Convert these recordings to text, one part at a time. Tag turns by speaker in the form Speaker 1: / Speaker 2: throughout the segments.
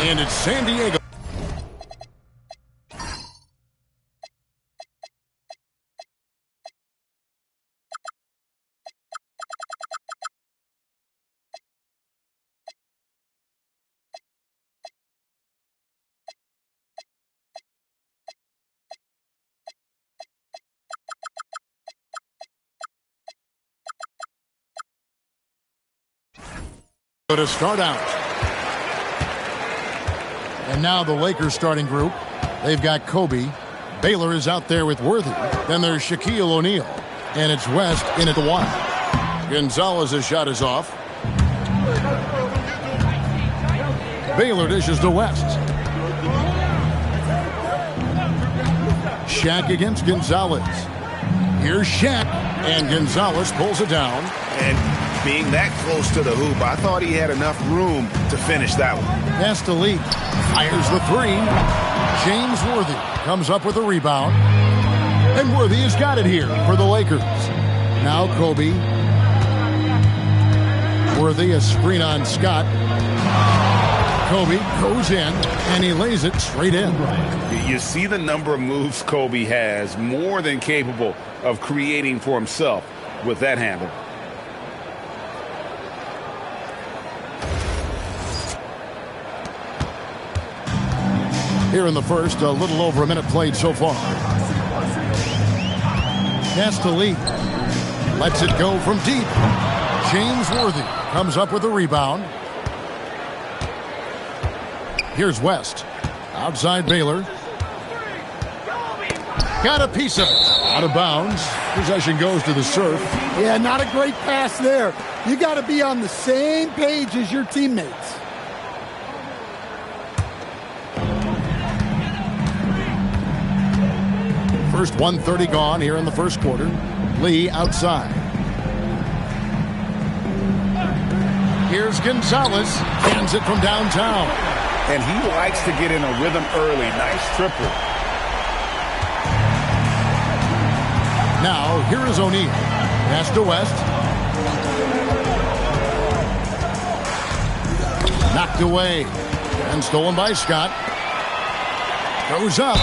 Speaker 1: And it's San Diego. To start out. And now the Lakers starting group. They've got Kobe. Baylor is out there with Worthy. Then there's Shaquille O'Neal. And it's West in at the one. Gonzalez's shot is off. Baylor dishes to West. Shaq against Gonzalez. Here's Shaq. And Gonzalez pulls it down.
Speaker 2: And being that close to the hoop, I thought he had enough room to finish that one.
Speaker 1: Pass to Lee. Fires the three. James Worthy comes up with a rebound. And Worthy has got it here for the Lakers. Now Kobe. Worthy, a screen on Scott. Kobe goes in, and he lays it straight in.
Speaker 2: You see the number of moves Kobe has, more than capable of creating for himself with that handle.
Speaker 1: Here in the first, a little over a minute played so far. Pass to Lee. Lets it go from deep. James Worthy comes up with a rebound. Here's West. Outside Baylor. Got a piece of it. Out of bounds. Possession goes to the Surf.
Speaker 3: Yeah, not a great pass there. You got to be on the same page as your teammates.
Speaker 1: First 1:30 gone here in the first quarter. Lee outside. Here's Gonzalez. Hands it from downtown.
Speaker 2: And he likes to get in a rhythm early. Nice triple.
Speaker 1: Now, here is O'Neal. Pass to West. Knocked away. And stolen by Scott. Goes up.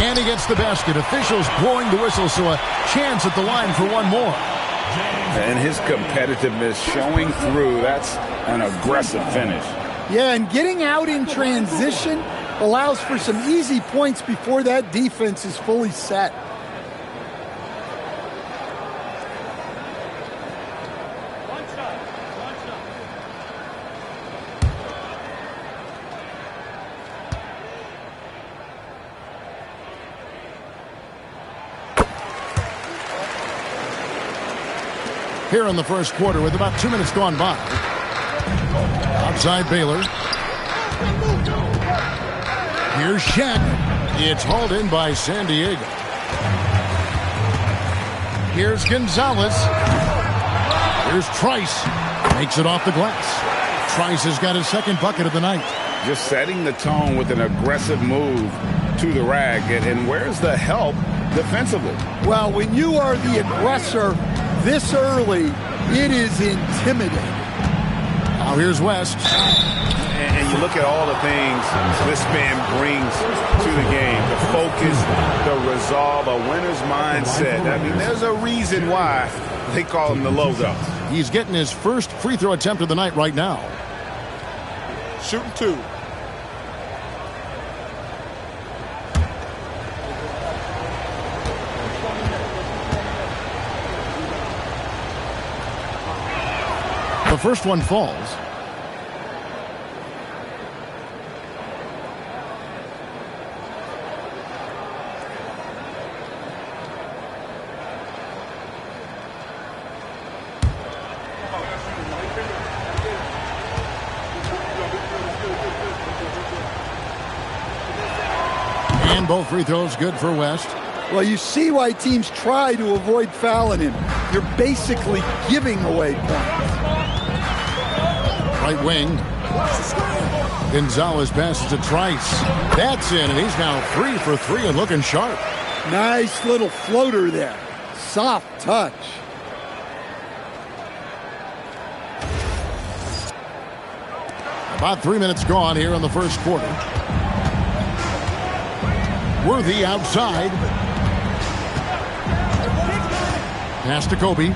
Speaker 1: And he gets the basket. Officials blowing the whistle, so a chance at the line for one more.
Speaker 2: And his competitiveness showing through. That's an aggressive finish.
Speaker 3: Yeah, and getting out in transition allows for some easy points before that defense is fully set.
Speaker 1: Here in the first quarter with about 2 minutes gone by. Outside Baylor. Here's Shaq. It's hauled in by San Diego. Here's Gonzalez. Here's Trice. Makes it off the glass. Trice has got his second bucket of the night.
Speaker 2: Just setting the tone with an aggressive move to the rack. And where's the help defensively?
Speaker 3: Well, when you are the aggressor this early, it is intimidating.
Speaker 1: Now here's West.
Speaker 2: And you look at all the things this man brings to the game. The focus, the resolve, a winner's mindset. I mean, there's a reason why they call him the logo.
Speaker 1: He's getting his first free throw attempt of the night right now.
Speaker 4: Shooting two.
Speaker 1: The first one falls. And both free throws good for West.
Speaker 3: Well, you see why teams try to avoid fouling him. You're basically giving away points.
Speaker 1: Right wing. Gonzalez passes to Trice. That's in, and he's now 3 for 3 and looking sharp.
Speaker 3: Nice little floater there. Soft touch.
Speaker 1: About 3 minutes gone here in the first quarter. Worthy outside. Pass to Kobe.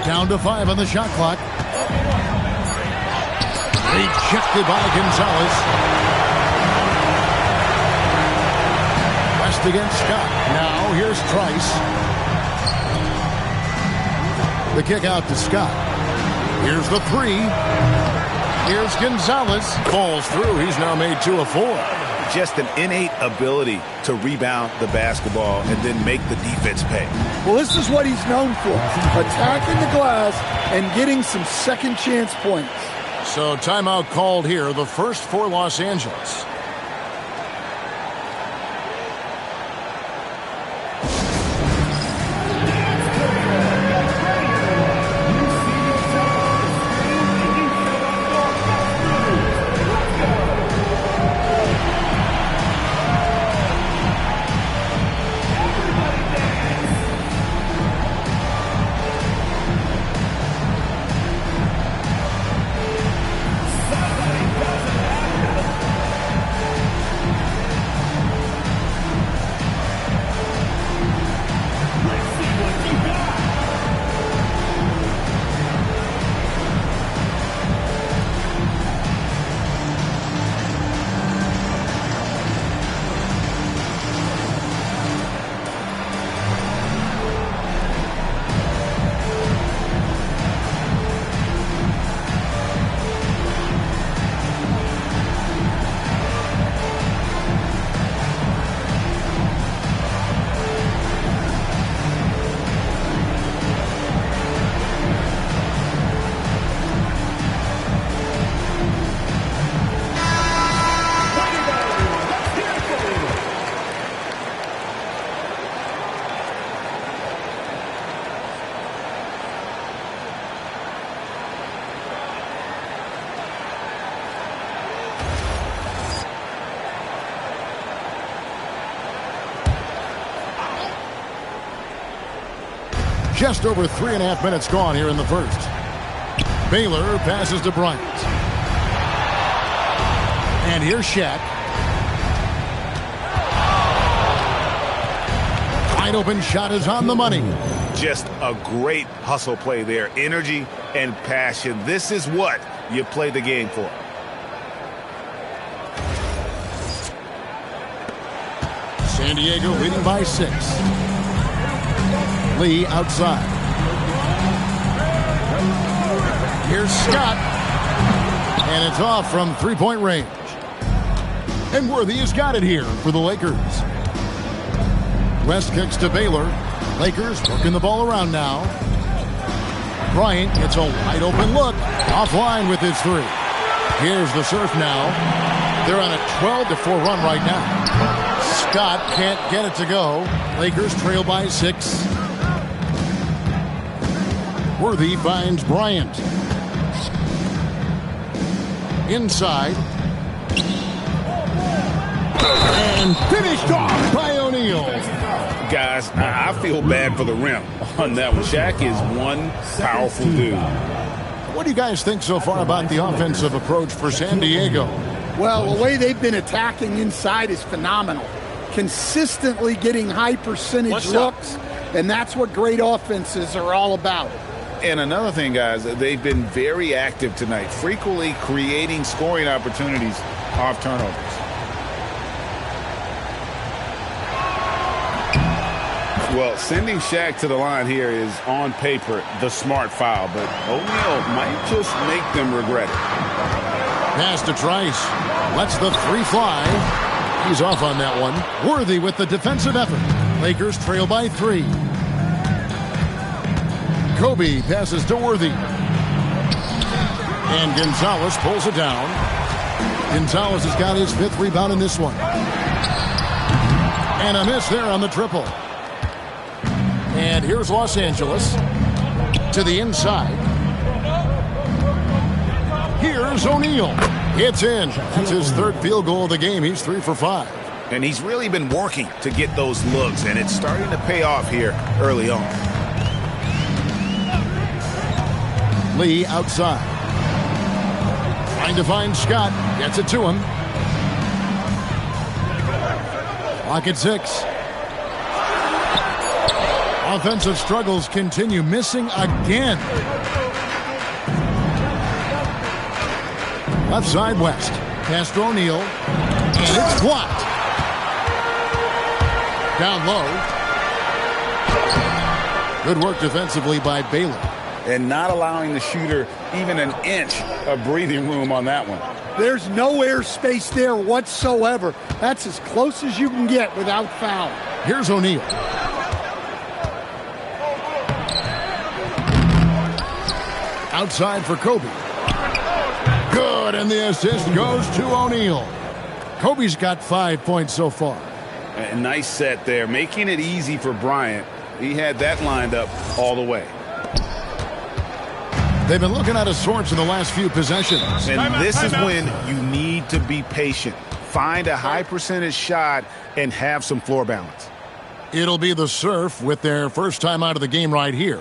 Speaker 1: Down to 5 on the shot clock. Rejected by Gonzalez. West against Scott. Now here's Trice. The kick out to Scott. Here's the 3. Here's Gonzalez. Falls through. He's now made 2 of 4.
Speaker 2: Just an innate ability to rebound the basketball and then make the defense pay.
Speaker 3: Well, this is what he's known for. Attacking the glass and getting some second chance points.
Speaker 1: So timeout called here. The first for Los Angeles. Just over 3.5 minutes gone here in the first. Baylor passes to Bryant. And here's Shaq. Wide open shot is on the money.
Speaker 2: Just a great hustle play there. Energy and passion. This is what you play the game for.
Speaker 1: San Diego leading by 6. Lee outside. Here's Scott. And it's off from three-point range. And Worthy has got it here for the Lakers. West kicks to Baylor. Lakers working the ball around now. Bryant gets a wide open look. Offline with his 3. Here's the serve now. They're on a 12-4 run right now. Scott can't get it to go. Lakers trail by 6. Worthy finds Bryant. Inside. And finished off by O'Neal.
Speaker 2: Guys, I feel bad for the rim on that one. Shaq is one powerful dude.
Speaker 1: What do you guys think so far about the offensive approach for San Diego?
Speaker 3: Well, the way they've been attacking inside is phenomenal. Consistently getting high percentage looks, and that's what great offenses are all about.
Speaker 2: And another thing, guys, they've been very active tonight, frequently creating scoring opportunities off turnovers. Well, sending Shaq to the line here is, on paper, the smart foul, but O'Neal might just make them regret it.
Speaker 1: Pass to Trice. Lets the 3 fly. He's off on that one. Worthy with the defensive effort. Lakers trail by 3. Kobe passes to Worthy. And Gonzalez pulls it down. Gonzalez has got his 5th rebound in this one. And a miss there on the triple. And here's Los Angeles to the inside. Here's O'Neal. It's in. It's his 3rd field goal of the game. He's 3 for 5.
Speaker 2: And he's really been working to get those looks, and it's starting to pay off here early on.
Speaker 1: Lee outside. Trying to find Scott. Gets it to him. Clock at 6. Offensive struggles continue. Missing again. Left side, West. Pass to O'Neal. And it's blocked. Down low. Good work defensively by Baylor.
Speaker 2: And not allowing the shooter even an inch of breathing room on that one.
Speaker 3: There's no air space there whatsoever. That's as close as you can get without foul.
Speaker 1: Here's O'Neal. Outside for Kobe. Good, and the assist goes to O'Neal. Kobe's got 5 points so far.
Speaker 2: A nice set there, making it easy for Bryant. He had that lined up all the way.
Speaker 1: They've been looking out of sorts in the last few possessions.
Speaker 2: And this is when you need to be patient. Find a high percentage shot and have some floor balance.
Speaker 1: It'll be the Surf with their first time out of the game right here.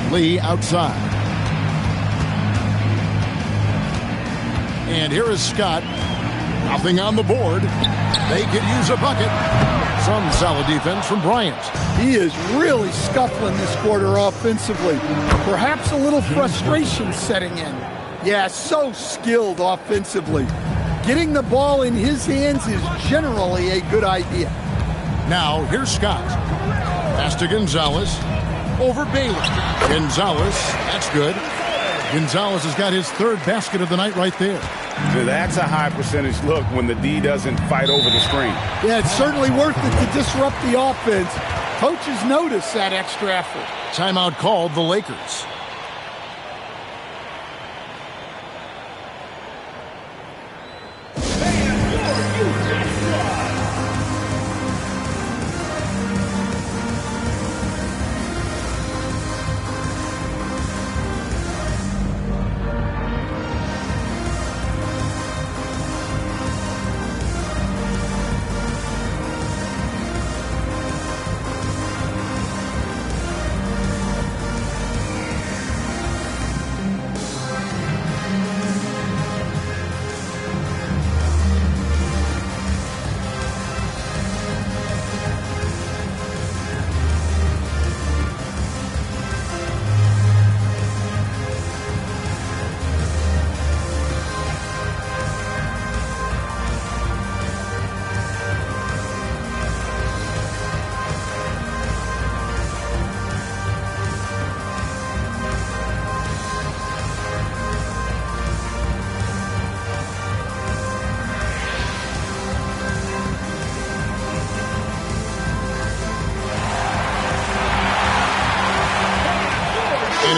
Speaker 1: Lee outside. And here is Scott. Nothing on the board. They could use a bucket. Some solid defense from Bryant.
Speaker 3: He is really scuffling this quarter offensively. Perhaps a little frustration setting in. Yeah, so skilled offensively. Getting the ball in his hands is generally a good idea.
Speaker 1: Now, here's Scott. Pass to Gonzalez. Over Baylor. Gonzalez, that's good. Gonzalez has got his third basket of the night right there.
Speaker 2: So that's a high percentage look when the D doesn't fight over the screen.
Speaker 3: Yeah, it's certainly worth it to disrupt the offense. Coaches notice that extra effort.
Speaker 1: Timeout called the Lakers.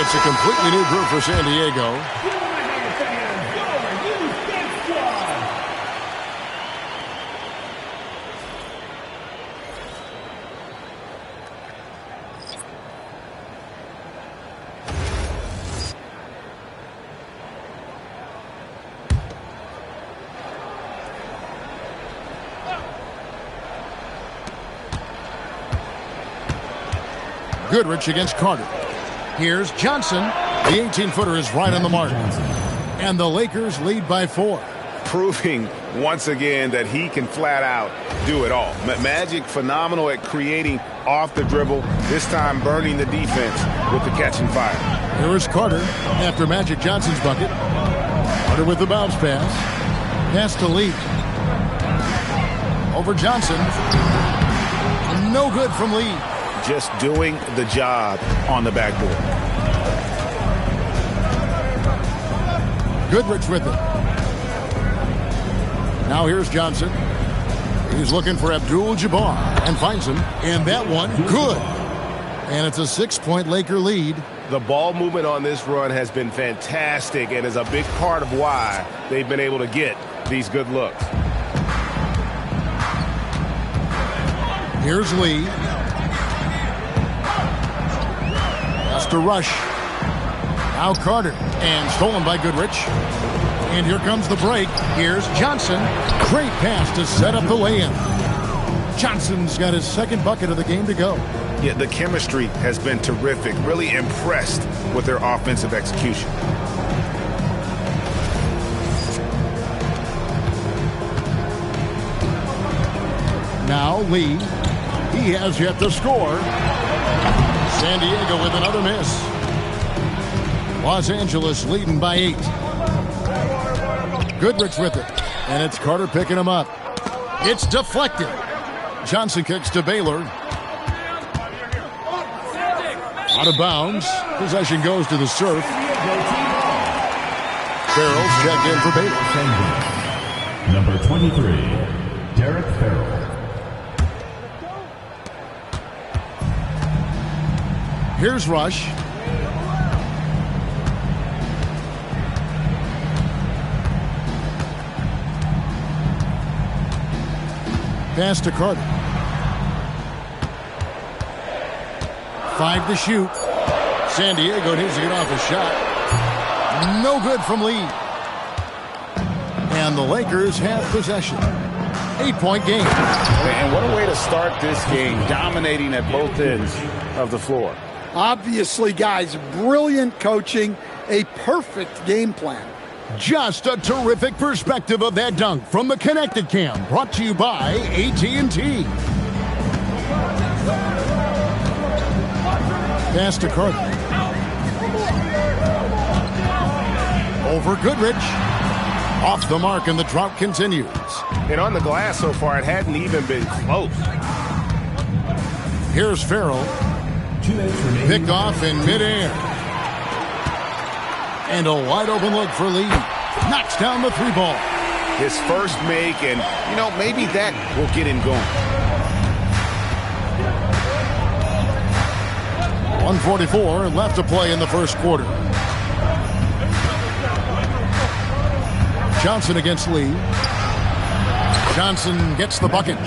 Speaker 1: It's a completely new group for San Diego. Goodrich against Carter. Here's Johnson. The 18-footer is right on the mark. And the Lakers lead by 4.
Speaker 2: Proving once again that he can flat out do it all. Magic phenomenal at creating off the dribble, this time burning the defense with the catch and fire.
Speaker 1: Here is Carter after Magic Johnson's bucket. Carter with the bounce pass. Pass to Lee. Over Johnson. No good from Lee.
Speaker 2: Just doing the job on the backboard.
Speaker 1: Goodrich with it. Now here's Johnson. He's looking for Abdul-Jabbar and finds him. And that one, good. And it's a 6-point Laker lead.
Speaker 2: The ball movement on this run has been fantastic and is a big part of why they've been able to get these good looks.
Speaker 1: Here's Lee. Has to rush. Now Carter. And stolen by Goodrich. And here comes the break. Here's Johnson. Great pass to set up the lay-in. Johnson's got his second bucket of the game to go.
Speaker 2: Yeah, the chemistry has been terrific. Really impressed with their offensive execution.
Speaker 1: Now Lee. He has yet to score. San Diego with another miss. Los Angeles leading by 8. Goodrich with it. And it's Carter picking him up. It's deflected. Johnson kicks to Baylor. Out of bounds. Possession goes to the Surf. Farrell's checked in for Baylor.
Speaker 5: Number 23, Derek Farrell.
Speaker 1: Here's Rush. Pass to Carter. 5 to shoot. San Diego needs to get off a shot. No good from Lee. And the Lakers have possession. 8-point game.
Speaker 2: And what a way to start this game, dominating at both ends of the floor.
Speaker 3: Obviously, guys, brilliant coaching, a perfect game plan.
Speaker 1: Just a terrific perspective of that dunk from the Connected Cam, brought to you by AT&T. Pass to Carter. Over Goodrich. Off the mark, and the drought continues.
Speaker 2: And on the glass so far, it hadn't even been close.
Speaker 1: Here's Farrell. Picked off in midair. And a wide open look for Lee. Knocks down the 3-ball.
Speaker 2: His first make, and, maybe that will get him going.
Speaker 1: 1:44 left to play in the first quarter. Johnson against Lee. Johnson gets the bucket.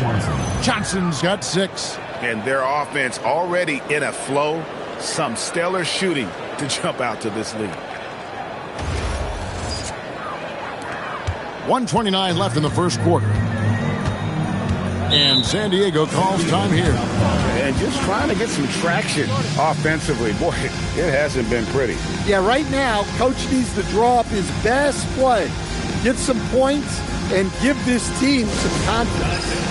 Speaker 1: Johnson's got 6.
Speaker 2: And their offense already in a flow. Some stellar shooting to jump out to this lead.
Speaker 1: 1:29 left in the first quarter. And San Diego calls time here.
Speaker 2: And just trying to get some traction offensively. Boy, it hasn't been pretty.
Speaker 3: Yeah, right now, Coach needs to draw up his best play, get some points, and give this team some confidence.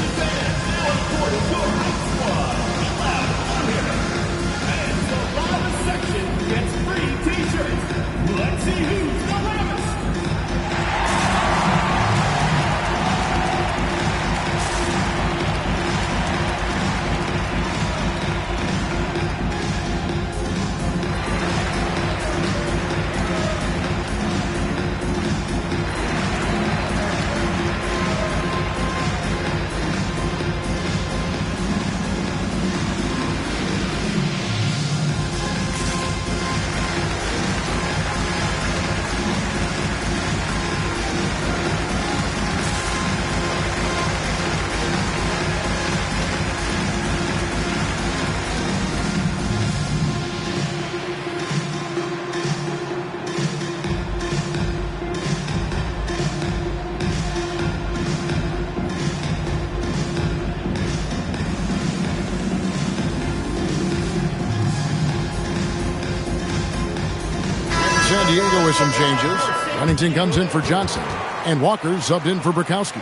Speaker 1: Diego with some changes. Huntington comes in for Johnson. And Walker subbed in for Burkowski.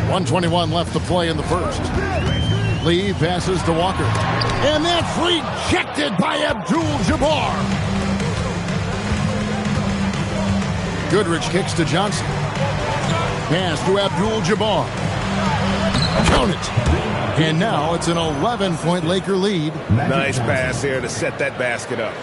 Speaker 1: .121 left to play in the first. Lee passes to Walker. And that's rejected by Abdul-Jabbar. Goodrich kicks to Johnson. Pass to Abdul-Jabbar. Count it. And now it's an 11-point Laker lead.
Speaker 2: Nice pass here to set that basket up.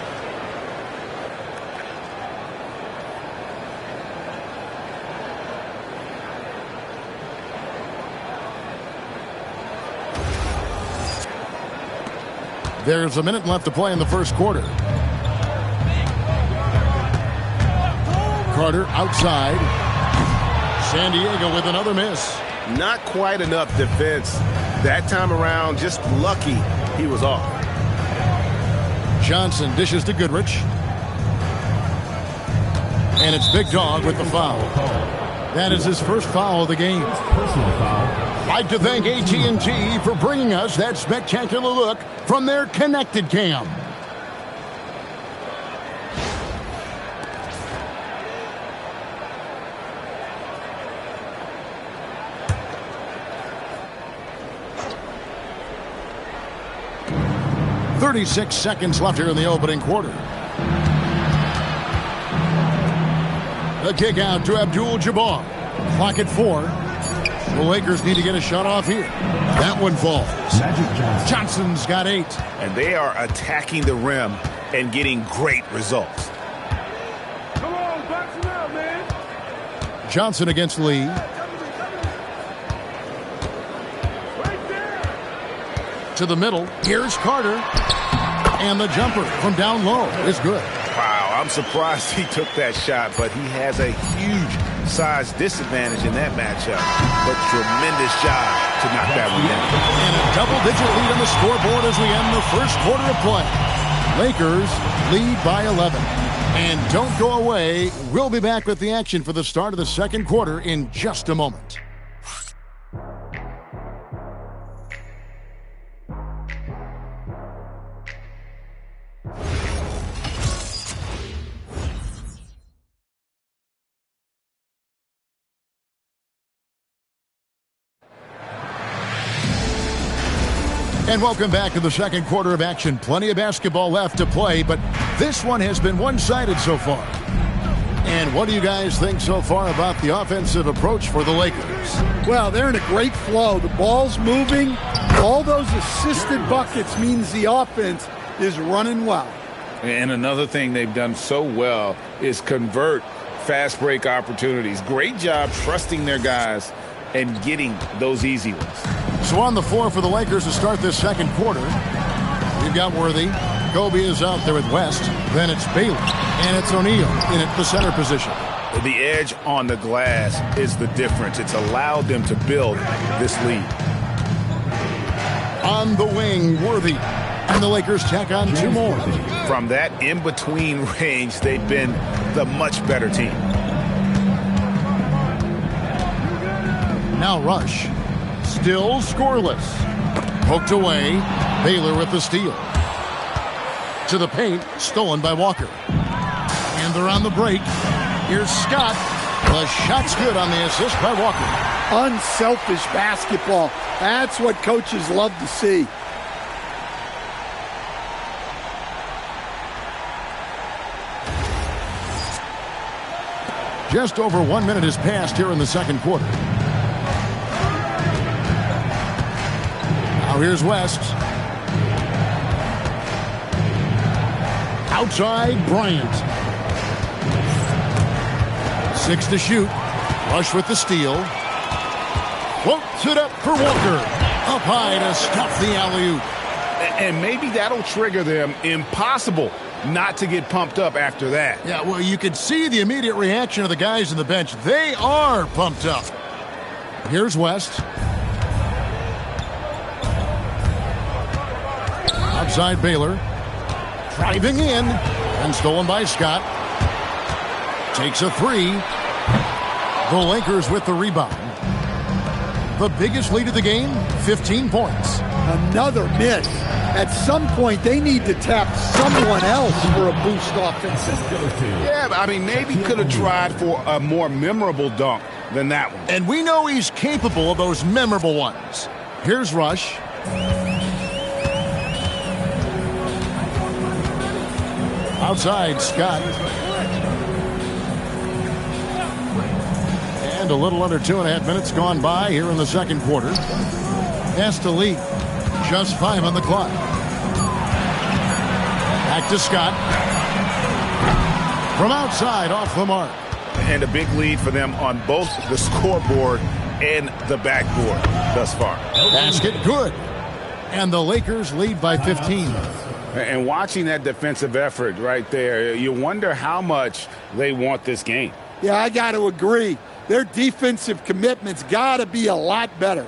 Speaker 1: There's a minute left to play in the first quarter. Carter outside. San Diego with another miss.
Speaker 2: Not quite enough defense. That time around, just lucky he was off.
Speaker 1: Johnson dishes to Goodrich. And it's Big Dog with the foul. That is his first foul of the game.
Speaker 5: Personal foul.
Speaker 1: I'd like to thank AT&T for bringing us that spectacular look from their Connected Cam. .36 seconds left here in the opening quarter. The kick out to Abdul-Jabbar. Clock at 4. The Lakers need to get a shot off here. That one falls.
Speaker 5: Magic Johnson.
Speaker 1: Johnson's got 8.
Speaker 2: And they are attacking the rim and getting great results.
Speaker 4: Come on, box him out, man.
Speaker 1: Johnson against Lee.
Speaker 4: Right there.
Speaker 1: To the middle. Here's Carter. And the jumper from down low is good.
Speaker 2: Wow, I'm surprised he took that shot, but he has a huge size disadvantage in that matchup. But tremendous job to knock that one down.
Speaker 1: And a double-digit lead on the scoreboard as we end the first quarter of play. Lakers lead by 11. And don't go away. We'll be back with the action for the start of the second quarter in just a moment. And welcome back to the second quarter of action. Plenty of basketball left to play, but this one has been one-sided so far. And what do you guys think so far about the offensive approach for the Lakers?
Speaker 3: Well, they're in a great flow. The ball's moving. All those assisted buckets means the offense is running well.
Speaker 2: And another thing they've done so well is convert fast break opportunities. Great job trusting their guys and getting those easy ones.
Speaker 1: So on the floor for the Lakers to start this second quarter, you've got Worthy. Kobe is out there with West. Then it's Bailey. And it's O'Neal in at the center position.
Speaker 2: The edge on the glass is the difference. It's allowed them to build this lead.
Speaker 1: On the wing, Worthy. And the Lakers tack on 2 more.
Speaker 2: From that in-between range, they've been the much better team.
Speaker 1: Now Rush. Still scoreless. Poked away. Baylor with the steal. To the paint. Stolen by Walker. And they're on the break. Here's Scott. The shot's good on the assist by Walker.
Speaker 3: Unselfish basketball. That's what coaches love to see.
Speaker 1: Just over 1 minute has passed here in the second quarter. Now here's West. Outside, Bryant. 6 to shoot. Rush with the steal. Floats it up for Walker. Up high to stop the alley-oop.
Speaker 2: And maybe that'll trigger them. Impossible not to get pumped up after that.
Speaker 1: Yeah, well, you can see the immediate reaction of the guys on the bench. They are pumped up. Here's West. outside Baylor. Driving in and stolen by Scott. Takes a three. The Lakers with the rebound. The biggest lead of the game, 15 points.
Speaker 3: Another miss. At some point, they need to tap someone else for a boost offensively.
Speaker 2: Yeah, I mean, maybe could have tried for a more memorable dunk than that one.
Speaker 1: And we know he's capable of those memorable ones. Here's Rush. Outside, Scott. And a little under 2.5 minutes gone by here in the second quarter. Pass to Lee. Just 5 on the clock. Back to Scott. From outside, off the mark.
Speaker 2: And a big lead for them on both the scoreboard and the backboard thus far.
Speaker 1: Basket good. And the Lakers lead by 15.
Speaker 2: And watching that defensive effort right there, you wonder how much they want this game.
Speaker 3: Yeah, I got to agree. Their defensive commitment's got to be a lot better.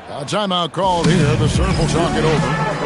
Speaker 1: A timeout called here. The Surf will talk it over.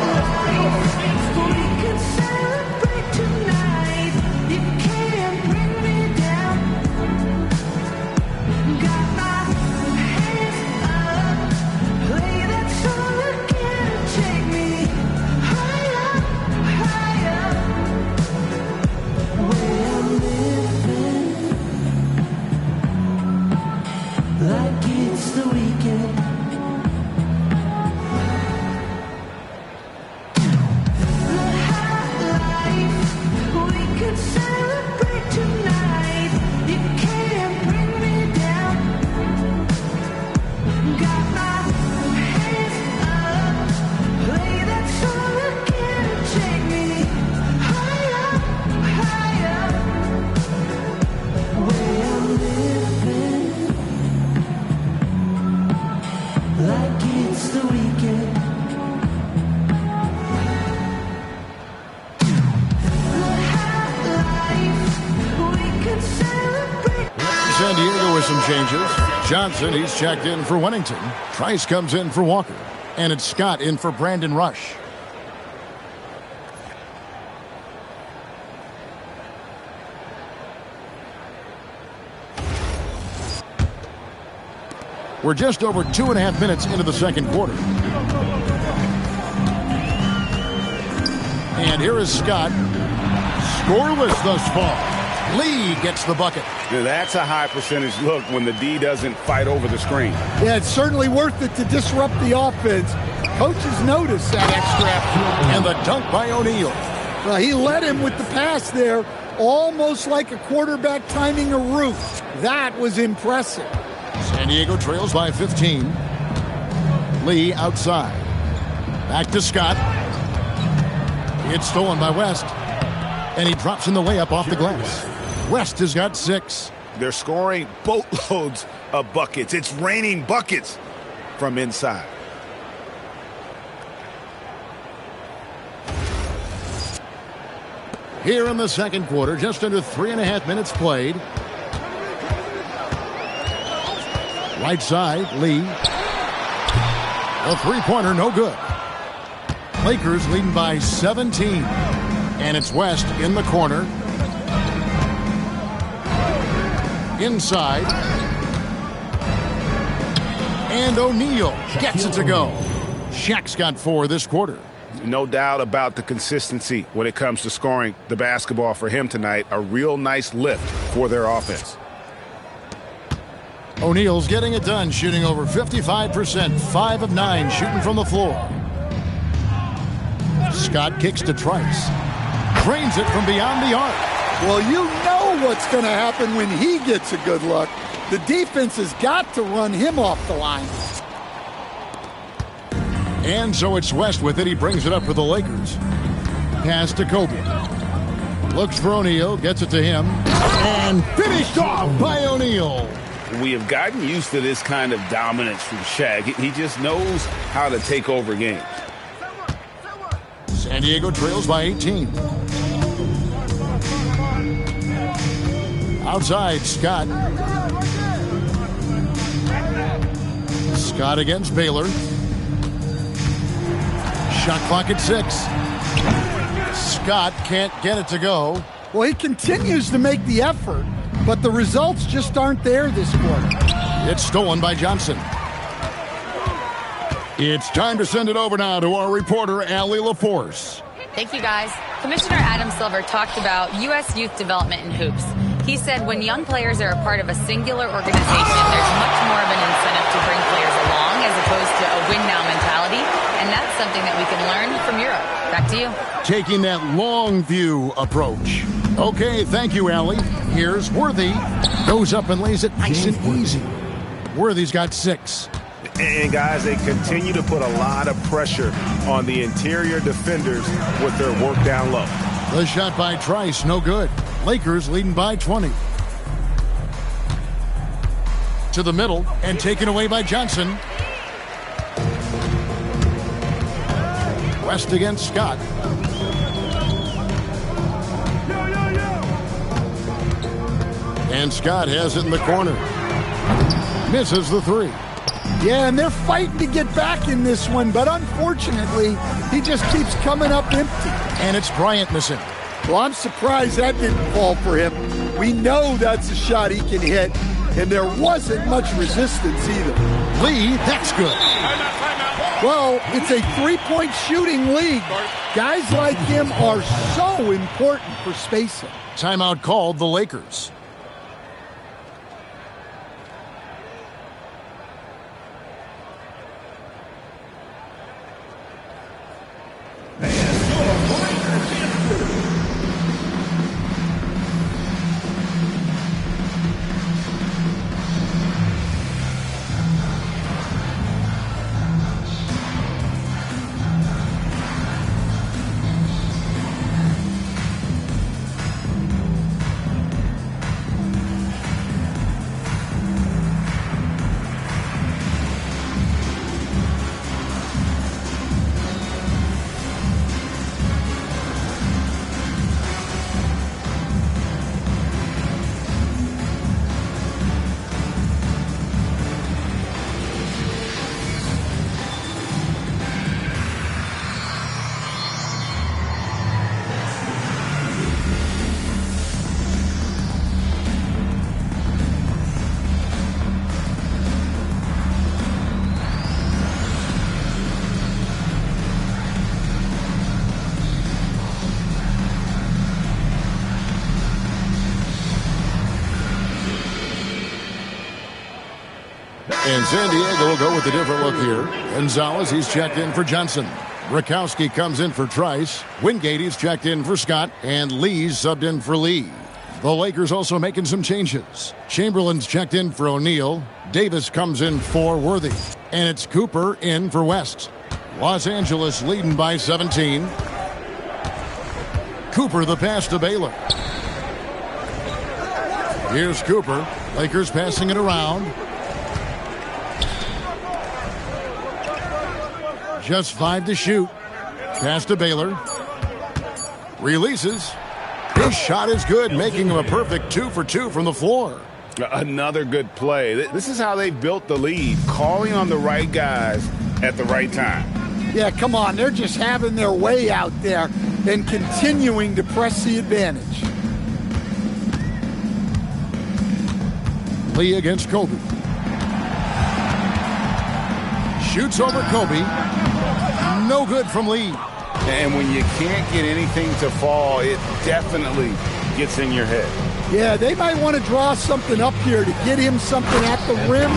Speaker 1: San Diego with some changes. Johnson, he's checked in for Wennington. Trice comes in for Walker. And it's Scott in for Brandon Rush. We're just over 2.5 minutes into the second quarter. And here is Scott. Scoreless thus far. Lee gets the bucket.
Speaker 2: Now, that's a high percentage look when the D doesn't fight over the screen.
Speaker 3: Yeah, it's certainly worth it to disrupt the offense. Coaches notice that extra effort.
Speaker 1: And the dunk by O'Neal.
Speaker 3: Well, he led him with the pass there, almost like a quarterback timing a route. That was impressive.
Speaker 1: San Diego trails by 15. Lee outside. Back to Scott. It's stolen by West. And he drops in the layup off the glass. West has got 6.
Speaker 2: They're scoring boatloads of buckets. It's raining buckets from inside.
Speaker 1: Here in the second quarter, just under 3.5 minutes played. Right side, Lee. A three-pointer, no good. Lakers leading by 17. And it's West in the corner. Inside. And O'Neal gets it to go. Shaq's got 4 this quarter.
Speaker 2: No doubt about the consistency when it comes to scoring the basketball for him tonight. A real nice lift for their offense.
Speaker 1: O'Neal's getting it done, shooting over 55%, 5 of 9 shooting from the floor. Scott kicks to Trice. Drains it from beyond the arc.
Speaker 3: Well, you know what's going to happen when he gets a good look. The defense has got to run him off the line.
Speaker 1: And so it's West with it. He brings it up for the Lakers. Pass to Kobe. Looks for O'Neal, gets it to him. And finished off by O'Neal.
Speaker 2: We have gotten used to this kind of dominance from Shaq. He just knows how to take over games.
Speaker 1: San Diego trails by 18. Outside, Scott. Scott against Baylor. Shot clock at 6. Scott can't get it to go.
Speaker 3: Well, he continues to make the effort, but the results just aren't there this quarter.
Speaker 1: It's stolen by Johnson. It's time to send it over now to our reporter, Allie LaForce.
Speaker 6: Thank you, guys. Commissioner Adam Silver talked about U.S. youth development in hoops. He said when young players are a part of a singular organization, there's much more of an incentive to bring players along as opposed to a win-now mentality, and that's something that we can learn from Europe. Back to you.
Speaker 1: Taking that long view approach. Okay, thank you, Allie. Here's Worthy. Goes up and lays it nice and easy. Worthy's got 6.
Speaker 2: And, guys, they continue to put a lot of pressure on the interior defenders with their work down low.
Speaker 1: The shot by Trice, no good. Lakers leading by 20. To the middle and taken away by Johnson. West against Scott. And Scott has it in the corner. Misses the 3.
Speaker 3: Yeah, and they're fighting to get back in this one, but unfortunately, he just keeps coming up empty.
Speaker 1: And it's Bryant missing.
Speaker 3: Well, I'm surprised that didn't fall for him. We know that's a shot he can hit, and there wasn't much resistance either.
Speaker 1: Lee, that's good.
Speaker 3: Well, it's a three-point shooting league. Guys like him are so important for spacing.
Speaker 1: Timeout called the Lakers. And San Diego will go with a different look here. Gonzalez, he's checked in for Johnson. Rakowski comes in for Trice. Wingate, he's checked in for Scott. And Lee's subbed in for Lee. The Lakers also making some changes. Chamberlain's checked in for O'Neal. Davis comes in for Worthy. And it's Cooper in for West. Los Angeles leading by 17. Cooper the pass to Baylor. Here's Cooper. Lakers passing it around. Just 5 to shoot. Pass to Baylor. Releases. His shot is good, making him a perfect 2 for 2 from the floor.
Speaker 2: Another good play. This is how they built the lead, calling on the right guys at the right time.
Speaker 3: Yeah, come on. They're just having their way out there and continuing to press the advantage.
Speaker 1: Lee against Kobe. Shoots over Kobe. No good from Lee.
Speaker 2: And when you can't get anything to fall, it definitely gets in your head.
Speaker 3: Yeah, they might want to draw something up here to get him something at the rim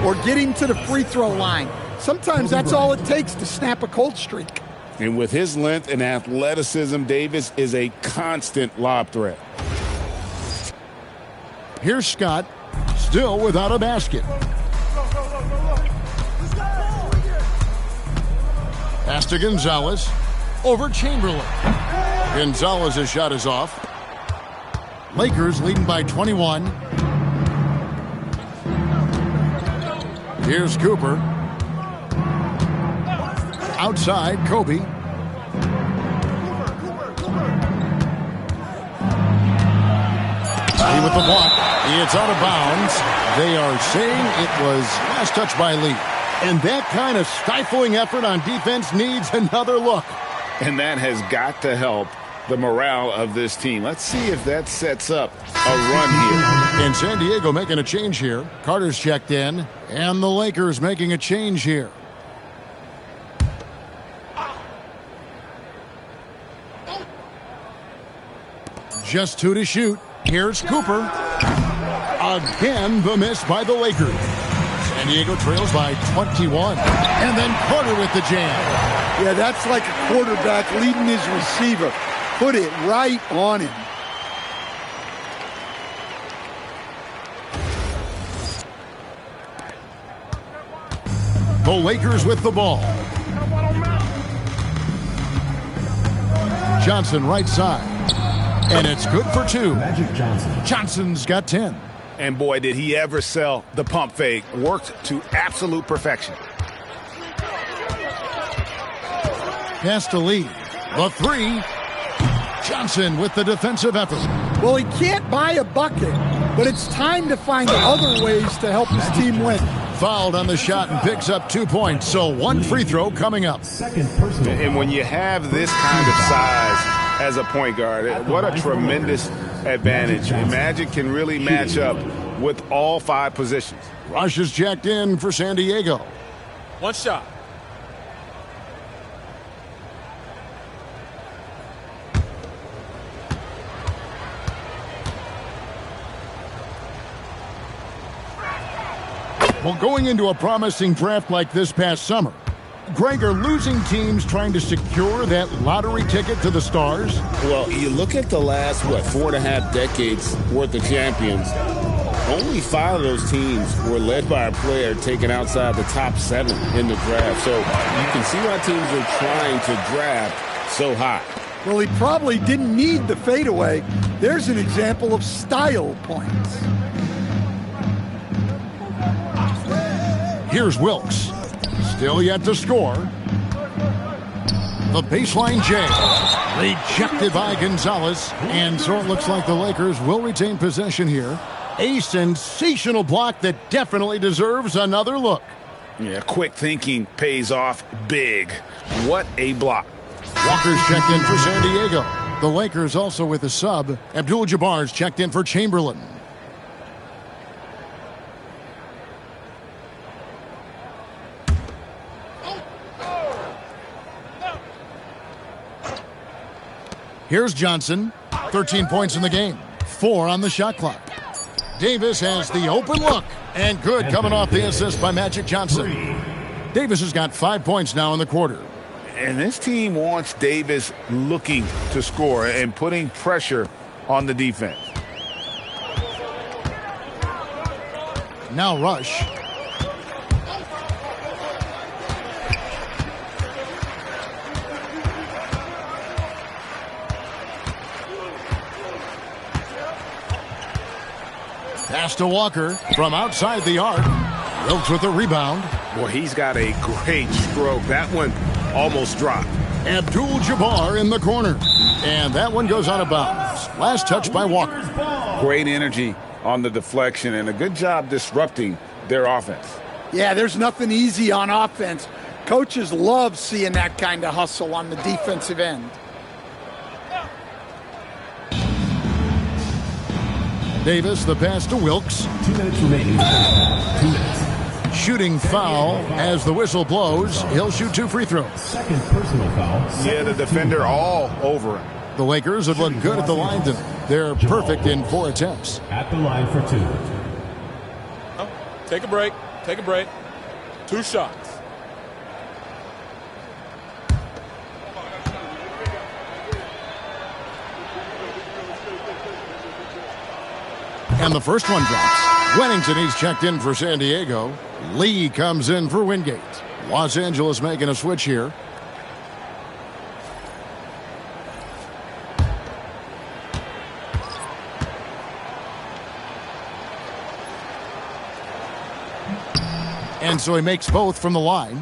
Speaker 3: or get him to the free throw line. Sometimes that's all it takes to snap a cold streak.
Speaker 2: And with his length and athleticism, Davis is a constant lob threat.
Speaker 1: Here's Scott, still without a basket. Pass to Gonzalez. Over Chamberlain. Gonzalez's shot is off. Lakers leading by 21. Here's Cooper. Outside, Kobe. Lee with the block. It's out of bounds. They are saying it was last touch by Lee. And that kind of stifling effort on defense needs another look.
Speaker 2: And that has got to help the morale of this team. Let's see if that sets up a run here.
Speaker 1: And San Diego making a change here. Carter's checked in, and the Lakers making a change here. Just 2 to shoot. Here's Cooper. Again, the miss by the Lakers. San Diego trails by 21. And then Carter with the jam.
Speaker 3: Yeah, that's like a quarterback leading his receiver. Put it right on him.
Speaker 1: The Lakers with the ball. Johnson right side. And it's good for 2.
Speaker 5: Magic Johnson.
Speaker 1: Johnson's got 10.
Speaker 2: And boy, did he ever sell the pump fake. Worked to absolute perfection.
Speaker 1: Pass to Lee. The 3. Johnson with the defensive effort.
Speaker 3: Well, he can't buy a bucket, but it's time to find other ways to help his team win.
Speaker 1: Fouled on the shot and picks up 2 points. So 1 free throw coming up.
Speaker 5: Second personal.
Speaker 2: And when you have this kind of size as a point guard, what a tremendous advantage. Magic can really match up with all 5 positions.
Speaker 1: Rush is checked in for San Diego.
Speaker 4: One shot.
Speaker 1: Well, going into a promising draft like this past summer, Greg, are losing teams trying to secure that lottery ticket to the stars?
Speaker 7: Well, you look at the last, 4.5 decades worth of champions, only 5 of those teams were led by a player taken outside the top 7 in the draft. So you can see why teams are trying to draft so high.
Speaker 3: Well, he probably didn't need the fadeaway. There's an example of style points.
Speaker 1: Here's Wilkes. Still yet to score. The baseline J. Rejected by Gonzalez. And so it looks like the Lakers will retain possession here. A sensational block that definitely deserves another look.
Speaker 2: Yeah, quick thinking pays off big. What a block.
Speaker 1: Walker's checked in for San Diego. The Lakers also with a sub. Abdul-Jabbar's checked in for Chamberlain. Here's Johnson. 13 points in the game. 4 on the shot clock. Davis has the open look. And good coming off the assist by Magic Johnson. Davis has got 5 points now in the quarter.
Speaker 2: And this team wants Davis looking to score and putting pressure on the defense.
Speaker 1: Now Rush. Pass to Walker from outside the arc. Wilkes with the rebound.
Speaker 2: Boy, he's got a great stroke. That one almost dropped.
Speaker 1: Abdul-Jabbar in the corner. And that one goes out of bounds. Last touch by Walker.
Speaker 2: Great energy on the deflection and a good job disrupting their offense.
Speaker 3: Yeah, there's nothing easy on offense. Coaches love seeing that kind of hustle on the defensive end.
Speaker 1: Davis, the pass to Wilkes.
Speaker 5: 2 minutes remaining. 2 minutes.
Speaker 1: Shooting foul as the whistle blows. He'll shoot 2 free throws.
Speaker 5: Second personal foul.
Speaker 2: Yeah, the defender all over him.
Speaker 1: The Lakers have looked good at the line tonight. They're perfect in 4 attempts.
Speaker 5: At the line for 2.
Speaker 4: Take a break. Take a break. 2 shots.
Speaker 1: And the first one drops. Wennington, he's checked in for San Diego. Lee comes in for Wingate. Los Angeles making a switch here. And so he makes both from the line.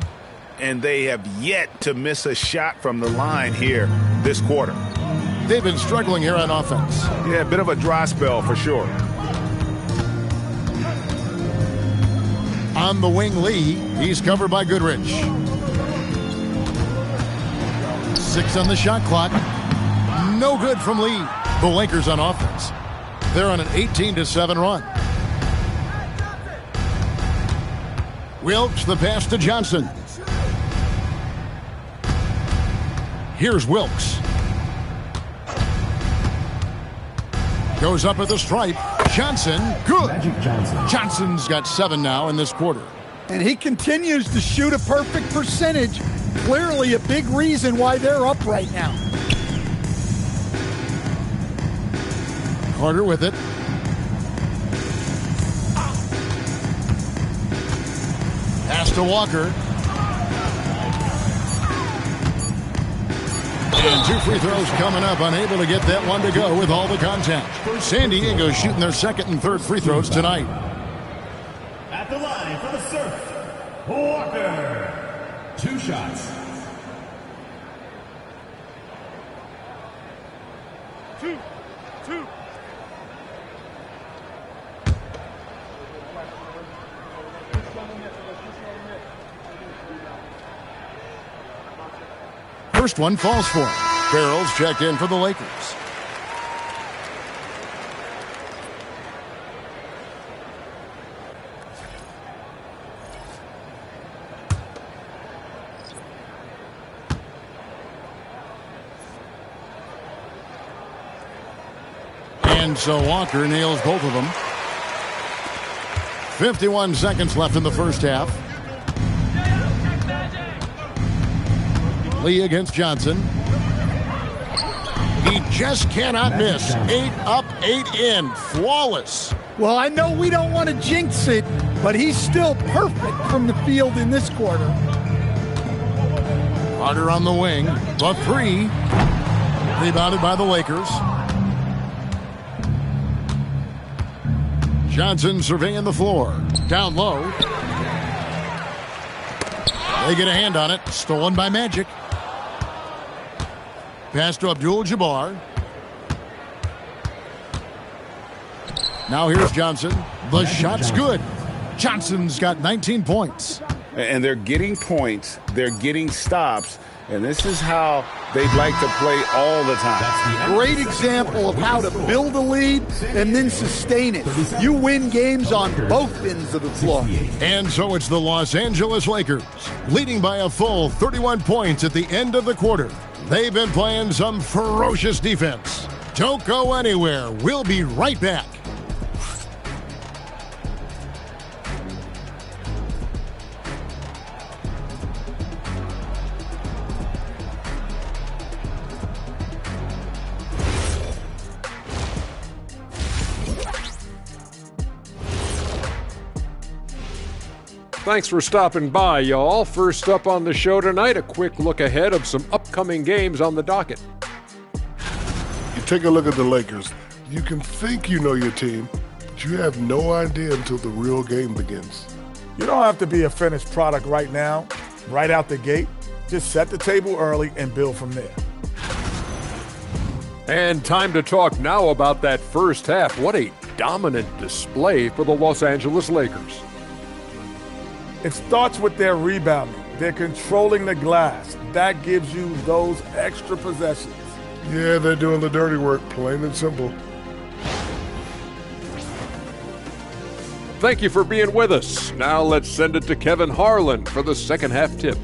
Speaker 2: And they have yet to miss a shot from the line here this quarter.
Speaker 1: They've been struggling here on offense.
Speaker 2: Yeah, a bit of a dry spell for sure.
Speaker 1: On the wing, Lee. He's covered by Goodrich. 6 on the shot clock. No good from Lee. The Lakers on offense. They're on an 18-7 run. Wilkes, the pass to Johnson. Here's Wilkes. Goes up at the stripe. Johnson, good.
Speaker 5: Magic Johnson.
Speaker 1: Johnson's got 7 now in this quarter.
Speaker 3: And he continues to shoot a perfect percentage. Clearly a big reason why they're up right now.
Speaker 1: Carter with it. Pass to Walker. And 2 free throws coming up, unable to get that one to go with all the contact. San Diego shooting their second and third free throws tonight.
Speaker 5: At the line for the Surf, Walker. 2 shots.
Speaker 4: Two.
Speaker 1: First one falls for him. Barrels checked in for the Lakers. And so Walker nails both of them. 51 seconds left in the first half. Lee against Johnson. He just cannot miss. 8 up, 8 in. Flawless.
Speaker 3: Well, I know we don't want to jinx it, but he's still perfect from the field in this quarter.
Speaker 1: Carter on the wing. The 3. Rebounded by the Lakers. Johnson surveying the floor. Down low. They get a hand on it. Stolen by Magic. Pass to Abdul-Jabbar. Now here's Johnson. The shot's good. Johnson's got 19 points.
Speaker 2: And they're getting points. They're getting stops. And this is how they'd like to play all the time.
Speaker 3: Great example of how to build a lead and then sustain it. You win games on both ends of the floor.
Speaker 1: And so it's the Los Angeles Lakers, leading by a full 31 points at the end of the quarter. They've been playing some ferocious defense. Don't go anywhere. We'll be right back.
Speaker 8: Thanks for stopping by, y'all. First up on the show tonight, a quick look ahead of some upcoming games on the docket.
Speaker 9: You take a look at the Lakers. You can think you know your team, but you have no idea until the real game begins.
Speaker 10: You don't have to be a finished product right now, right out the gate. Just set the table early and build from there.
Speaker 8: And time to talk now about that first half. What a dominant display for the Los Angeles Lakers.
Speaker 10: It starts with their rebounding. They're controlling the glass. That gives you those extra possessions.
Speaker 9: Yeah, they're doing the dirty work, plain and simple.
Speaker 8: Thank you for being with us. Now let's send it to Kevin Harlan for the second half tip.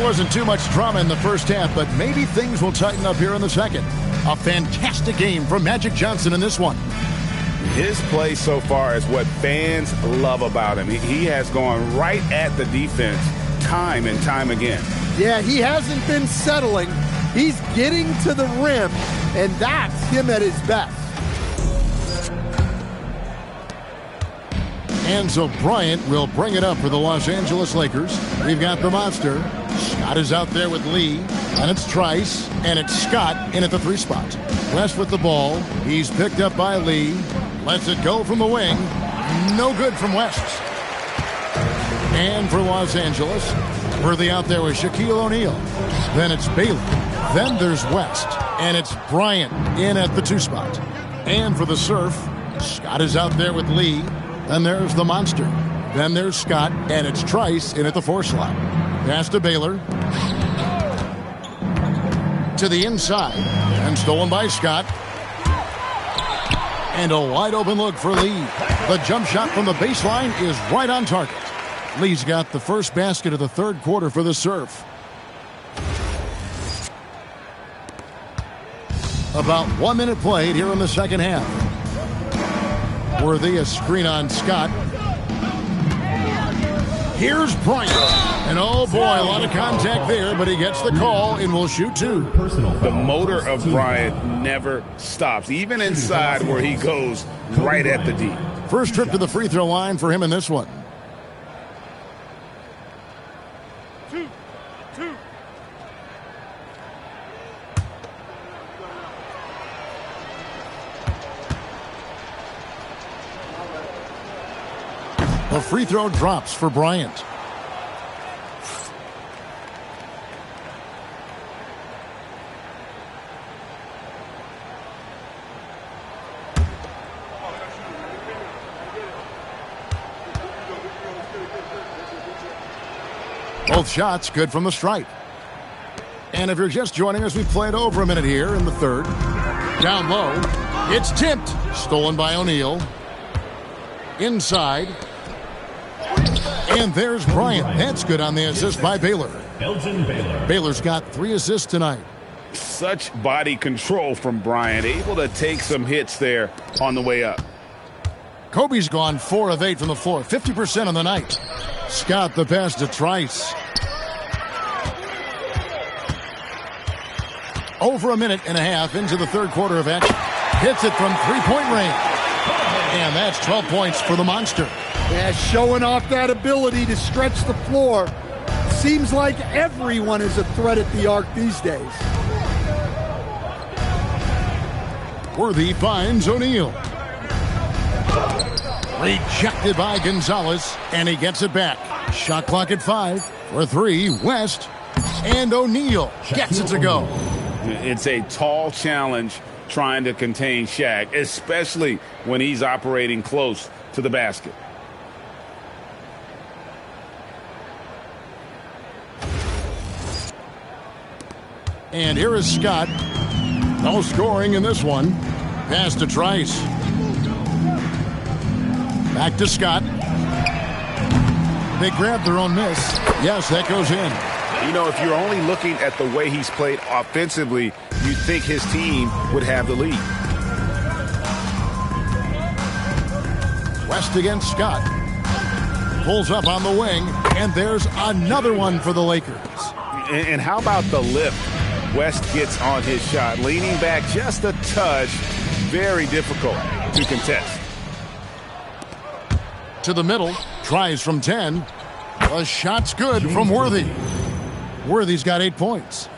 Speaker 1: Wasn't too much drama in the first half, but maybe things will tighten up here in the second. A fantastic game from Magic Johnson in this one.
Speaker 2: His play so far is what fans love about him. He has gone right at the defense time and time again.
Speaker 3: Yeah, he hasn't been settling. He's getting to the rim, and that's him at his best.
Speaker 1: And so Bryant will bring it up for the Los Angeles Lakers. We've got the monster. Scott is out there with Lee, and it's Trice, and it's Scott in at the 3 spot. West with the ball. He's picked up by Lee. Lets it go from the wing. No good from West. And for Los Angeles, Worthy out there with Shaquille O'Neal. Then it's Bailey. Then there's West, and it's Bryant in at the 2 spot. And for the Surf, Scott is out there with Lee. Then there's the Monster. Then there's Scott, and it's Trice in at the 4 slot. Pass to Baylor. To the inside, and stolen by Scott. And a wide open look for Lee. The jump shot from the baseline is right on target. Lee's got the first basket of the 3rd quarter for the Surf. About 1 minute played here in the 2nd half. Worthy, a screen on Scott. Here's Bryant. And oh boy, a lot of contact there, but he gets the call and will shoot 2.
Speaker 2: The motor of Bryant never stops, even inside where he goes right at the D.
Speaker 1: First trip to the free throw line for him in this one. The free throw drops for Bryant. Both shots good from the stripe. And if you're just joining us, we played over a minute here in the 3rd. Down low. It's tipped. Stolen by O'Neal. Inside. And there's Bryant. That's good on the assist by Baylor.
Speaker 5: Elgin Baylor.
Speaker 1: Baylor's got 3 assists tonight.
Speaker 2: Such body control from Bryant, able to take some hits there on the way up.
Speaker 1: Kobe's gone 4 of 8 from the floor, 50% on the night. Scott the pass to Trice. Over a minute and a half into the 3rd quarter of action. Hits it from 3-point range. And that's 12 points for the Monster.
Speaker 3: Yeah, showing off that ability to stretch the floor. Seems like everyone is a threat at the arc these days.
Speaker 1: Worthy finds O'Neal. Rejected by Gonzalez, and he gets it back. Shot clock at 5 for 3. West, and O'Neal gets it to go.
Speaker 2: It's a tall challenge trying to contain Shaq, especially when he's operating close to the basket.
Speaker 1: And here is Scott. No scoring in this one. Pass to Trice. Back to Scott. They grab their own miss. Yes, that goes in.
Speaker 2: You know, if you're only looking at the way he's played offensively, you'd think his team would have the lead.
Speaker 1: West against Scott. Pulls up on the wing, and there's another one for the Lakers.
Speaker 2: And how about the lift West gets on his shot? Leaning back just a touch. Very difficult to contest.
Speaker 1: To the middle. Tries from 10. The shot's good from Worthy. Worthy's got 8 points.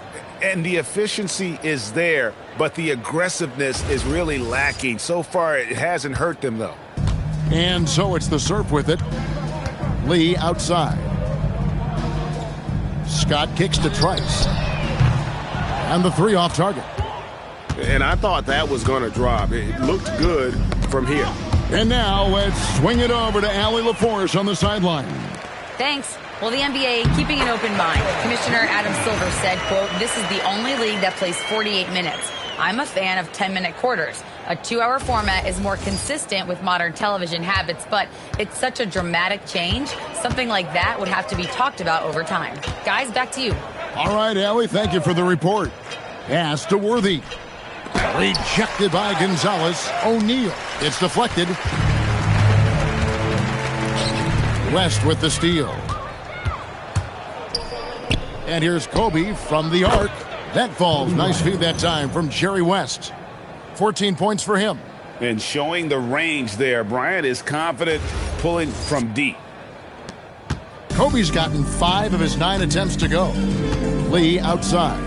Speaker 2: And the efficiency is there, but the aggressiveness is really lacking. So far, it hasn't hurt them, though.
Speaker 1: And so it's the Surf with it. Lee outside. Scott kicks to Trice. And the 3 off target.
Speaker 7: And I thought that was going to drop. It looked good from here.
Speaker 1: And now let's swing it over to Allie LaForce on the sideline.
Speaker 6: Thanks. Well, the NBA keeping an open mind. Commissioner Adam Silver said, quote, "This is the only league that plays 48 minutes. I'm a fan of 10-minute quarters. A 2-hour format is more consistent with modern television habits, but it's such a dramatic change. Something like that would have to be talked about over time." Guys, back to you.
Speaker 1: All right, Allie, thank you for the report. Pass to Worthy. Rejected by Gonzalez. O'Neal. It's deflected. West with the steal. And here's Kobe from the arc. That falls. Nice feed that time from Jerry West. 14 points for him.
Speaker 2: And showing the range there. Bryant is confident pulling from deep.
Speaker 1: Kobe's gotten 5 of his 9 attempts to go. Lee outside.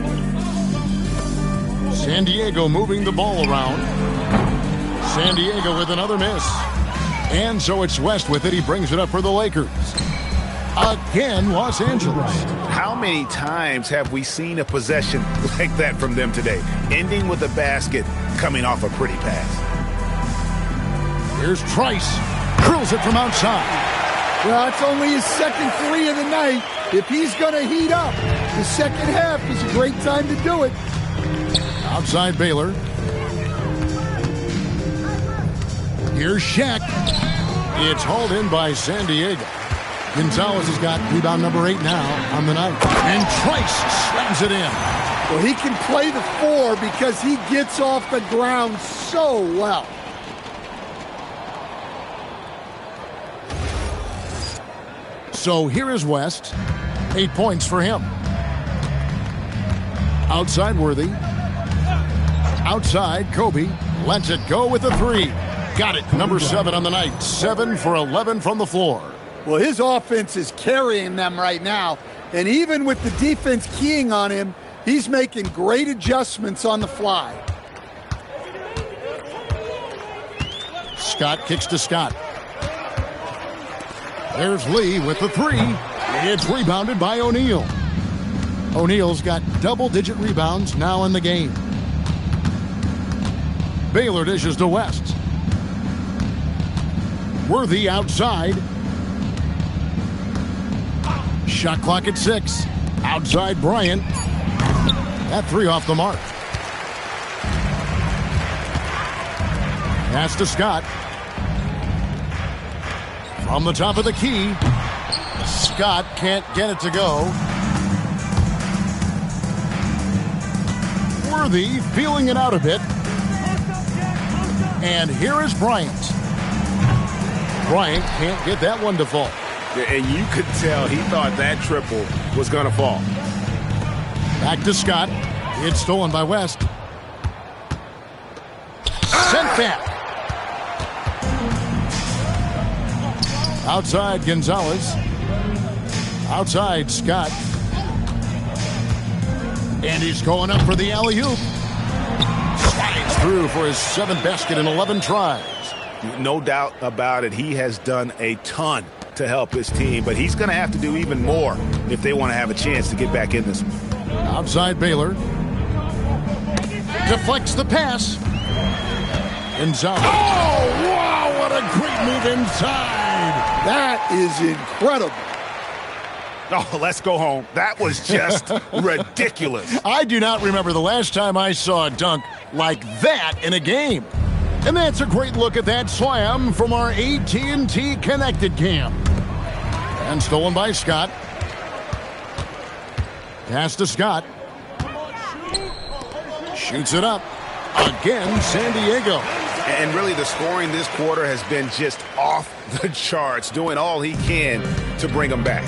Speaker 1: San Diego moving the ball around. San Diego with another miss. And so it's West with it. He brings it up for the Lakers. Again, Los Angeles.
Speaker 2: How many times have we seen a possession like that from them today? Ending with a basket, coming off a pretty pass.
Speaker 1: Here's Trice. Drills it from outside.
Speaker 3: Well, it's only his second three of the night. If he's going to heat up, the second half is a great time to do it.
Speaker 1: Outside Baylor. Here's Shaq. It's hauled in by San Diego. Gonzalez has got rebound number 8 now on the night. And Trice slams it in.
Speaker 3: Well, he can play the 4 because he gets off the ground so well.
Speaker 1: So here is West. 8 points for him. Outside Worthy. Outside Kobe. Lets it go with the 3. Got it. Number 7 on the night. 7 for 11 from the floor.
Speaker 3: Well, his offense is carrying them right now. And even with the defense keying on him, he's making great adjustments on the fly.
Speaker 1: Scott kicks to Scott. There's Lee with the 3. It's rebounded by O'Neal. O'Neal's got double-digit rebounds now in the game. Baylor dishes to West. Worthy outside. Shot clock at 6. Outside Bryant. That 3 off the mark. Pass to Scott. From the top of the key. Scott can't get it to go. Worthy feeling it out a bit. And here is Bryant. Bryant can't get that one to fall.
Speaker 2: And you could tell he thought that triple was going to fall.
Speaker 1: Back to Scott. It's stolen by West. Sent back. Outside Gonzalez. Outside Scott. And he's going up for the alley-oop. Slides through for his 7th basket in 11 tries.
Speaker 2: No doubt about it. He has done a ton to help his team, but he's going to have to do even more if they want to have a chance to get back in this one.
Speaker 1: Outside Baylor. Deflects the pass. Gonzalez. Oh, wow, what a great move inside.
Speaker 3: That is incredible.
Speaker 2: Oh, let's go home. That was just ridiculous.
Speaker 1: I do not remember the last time I saw a dunk like that in a game. And that's a great look at that slam from our AT&T Connected Cam. And stolen by Scott. Pass to Scott. Shoots it up. Again, San Diego.
Speaker 2: And really, the scoring this quarter has been just off the charts, doing all he can to bring them back.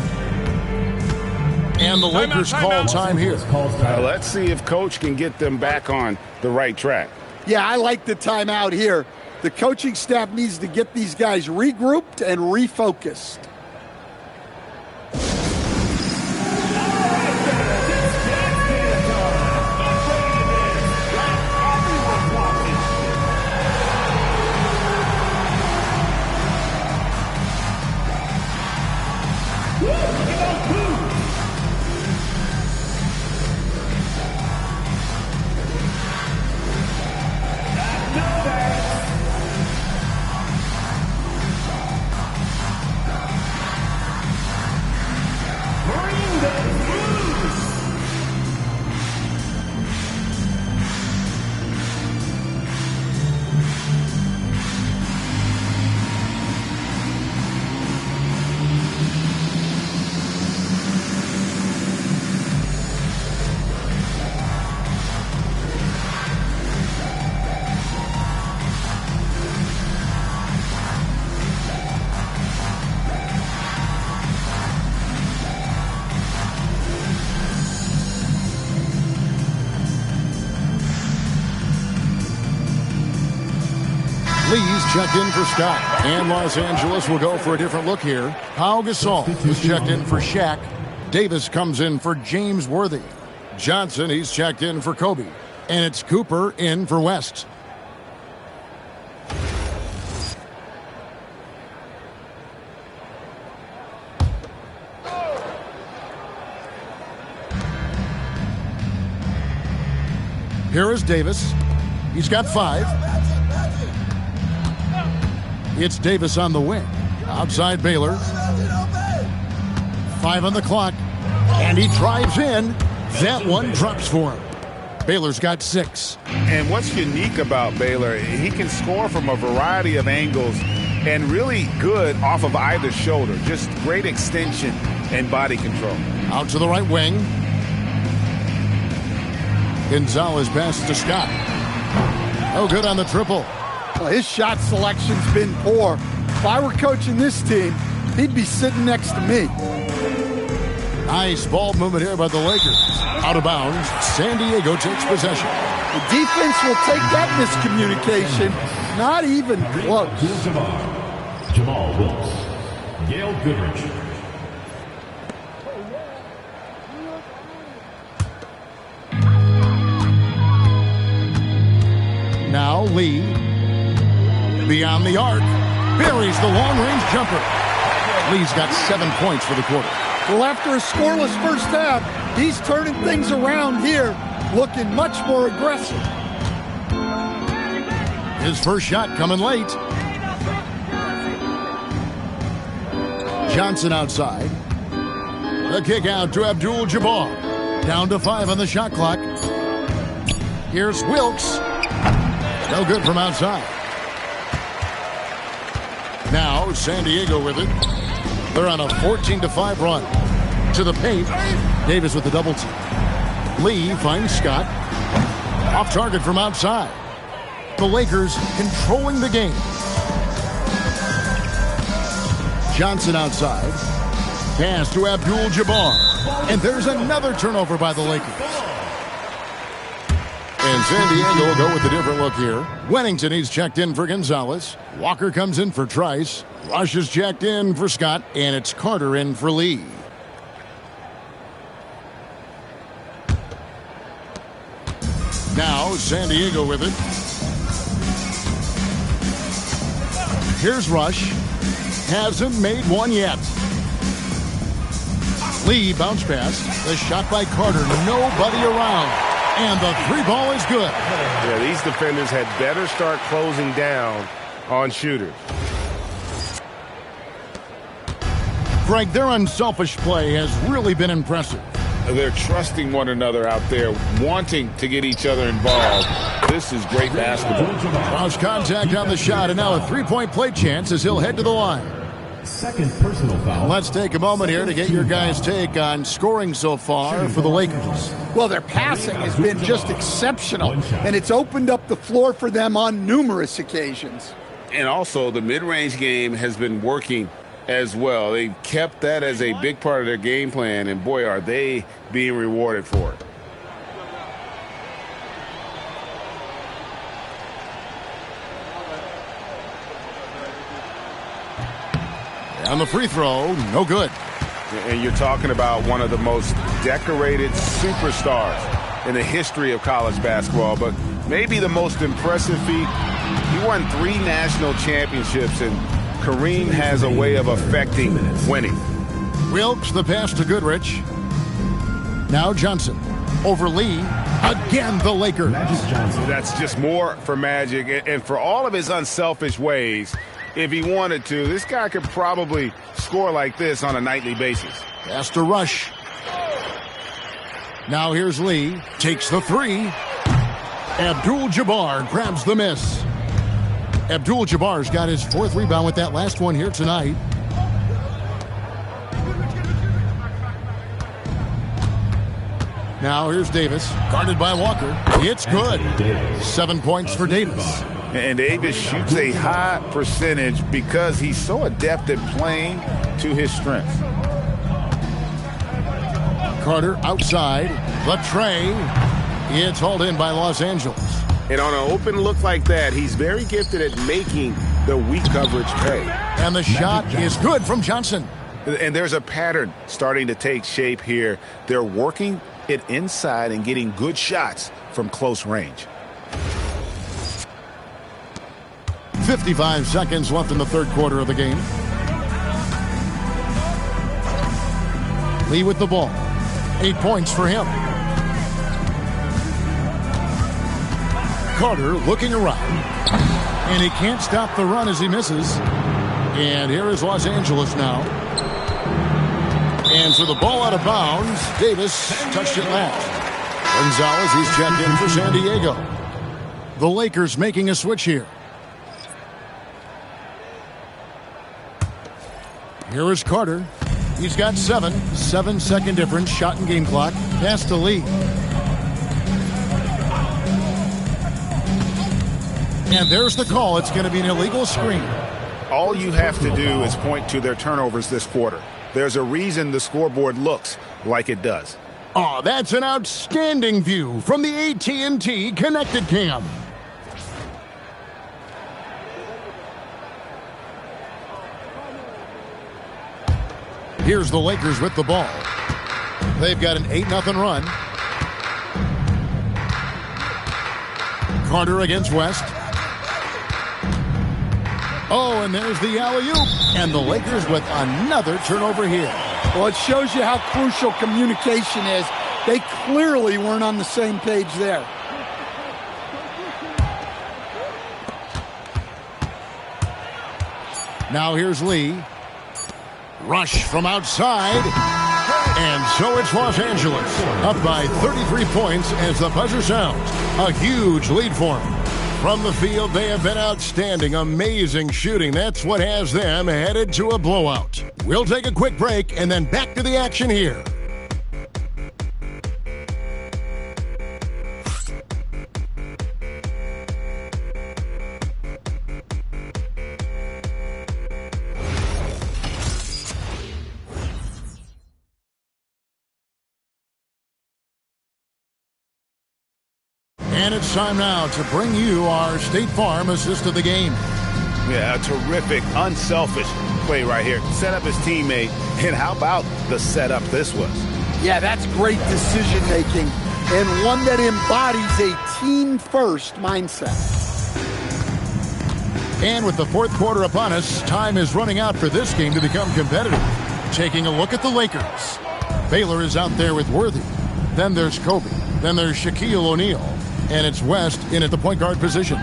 Speaker 1: And the Lakers call time here.
Speaker 2: Let's see if Coach can get them back on the right track.
Speaker 3: Yeah, I like the timeout here. The coaching staff needs to get these guys regrouped and refocused.
Speaker 1: Lee's checked in for Scott. And Los Angeles will go for a different look here. Pau Gasol is checked in for Shaq. Davis comes in for James Worthy. Johnson, he's checked in for Kobe. And it's Cooper in for West. Here is Davis. He's got 5. It's Davis on the wing. Outside Baylor. 5 on the clock. And he drives in. That one drops for him. Baylor's got 6.
Speaker 2: And what's unique about Baylor, he can score from a variety of angles and really good off of either shoulder. Just great extension and body control.
Speaker 1: Out to the right wing. Gonzalez passes to Scott. Oh, good on the triple.
Speaker 3: Well, his shot selection's been poor. If I were coaching this team, he'd be sitting next to me.
Speaker 1: Nice ball movement here by the Lakers. Out of bounds. San Diego takes possession.
Speaker 3: The defense will take that miscommunication. Not even close.
Speaker 5: Jamal Wilkes. Gail Goodrich.
Speaker 1: Now Lee. Beyond the arc. Buries the long-range jumper. Lee's got 7 points for the quarter.
Speaker 3: Well, after a scoreless first half, he's turning things around here, looking much more aggressive.
Speaker 1: His first shot coming late. Johnson outside. The kick out to Abdul-Jabbar. Down to 5 on the shot clock. Here's Wilkes. No good from outside. Now San Diego with it. They're on a 14-5 run. To the paint. Davis with the double team. Lee finds Scott. Off target from outside. The Lakers controlling the game. Johnson outside. Pass to Abdul-Jabbar. And there's another turnover by the Lakers. And San Diego will go with a different look here. Wennington, he's checked in for Gonzalez. Walker comes in for Trice. Rush is checked in for Scott. And it's Carter in for Lee. Now San Diego with it. Here's Rush. Hasn't made one yet. Lee bounce pass. The shot by Carter. Nobody around. And the 3 ball is good.
Speaker 2: Yeah, these defenders had better start closing down on shooters.
Speaker 1: Greg, their unselfish play has really been impressive.
Speaker 7: They're trusting one another out there, wanting to get each other involved. This is great basketball.
Speaker 1: Cross contact on the shot, and now a 3-point play chance as he'll head to the line.
Speaker 5: Second personal foul.
Speaker 1: Let's take a moment here to get your guys' take on scoring so far for the Lakers.
Speaker 3: Well, their passing has been just exceptional, and it's opened up the floor for them on numerous occasions.
Speaker 7: And also, the mid-range game has been working as well. They kept that as a big part of their game plan, and boy, are they being rewarded for it.
Speaker 1: On the free throw, no good.
Speaker 2: And you're talking about one of the most decorated superstars in the history of college basketball, but maybe the most impressive feat. He won 3 national championships, and Kareem has a way of affecting winning.
Speaker 1: Wilkes, the pass to Goodrich. Now Johnson over Lee. Again, the Lakers.
Speaker 2: That's just more for Magic, and for all of his unselfish ways, if he wanted to, this guy could probably score like this on a nightly basis.
Speaker 1: Pass to Rush. Now here's Lee. Takes the 3. Abdul-Jabbar grabs the miss. Abdul-Jabbar's got his 4th rebound with that last one here tonight. Now here's Davis. Guarded by Walker. It's good. 7 points for Davis.
Speaker 2: And Davis shoots a high percentage because he's so adept at playing to his strengths.
Speaker 1: Carter outside. The tray. It's hauled in by Los Angeles.
Speaker 2: And on an open look like that, he's very gifted at making the weak coverage pay.
Speaker 1: And the shot is good from Johnson.
Speaker 2: And there's a pattern starting to take shape here. They're working it inside and getting good shots from close range.
Speaker 1: 55 seconds left in the third quarter of the game. Lee with the ball. 8 points for him. Carter looking around. And he can't stop the run as he misses. And here is Los Angeles now. And for the ball out of bounds, Davis touched it last. Gonzalez, he's checked in for San Diego. The Lakers making a switch here. Here is Carter. He's got 7. 7-second difference, shot and game clock. Pass to Lee. And there's the call. It's going to be an illegal screen.
Speaker 2: All you have to do is point to their turnovers this quarter. There's a reason the scoreboard looks like it does.
Speaker 1: Oh, that's an outstanding view from the AT&T Connected Cam. Here's the Lakers with the ball. They've got an 8-0 run. Carter against West. Oh, and there's the alley-oop. And the Lakers with another turnover here.
Speaker 3: Well, it shows you how crucial communication is. They clearly weren't on the same page there.
Speaker 1: Now here's Lee. Rush from outside. And so it's Los Angeles, up by 33 points as the buzzer sounds. A huge lead for them. From the field, they have been outstanding, amazing shooting. That's what has them headed to a blowout. We'll take a quick break and then back to the action here. And it's time now to bring you our State Farm assist of the game.
Speaker 2: Yeah, a terrific, unselfish play right here. Set up his teammate. And how about the setup this was?
Speaker 3: Yeah, that's great decision-making and one that embodies a team-first mindset.
Speaker 1: And with the fourth quarter upon us, time is running out for this game to become competitive. Taking a look at the Lakers. Baylor is out there with Worthy. Then there's Kobe. Then there's Shaquille O'Neal. And it's West in at the point guard position.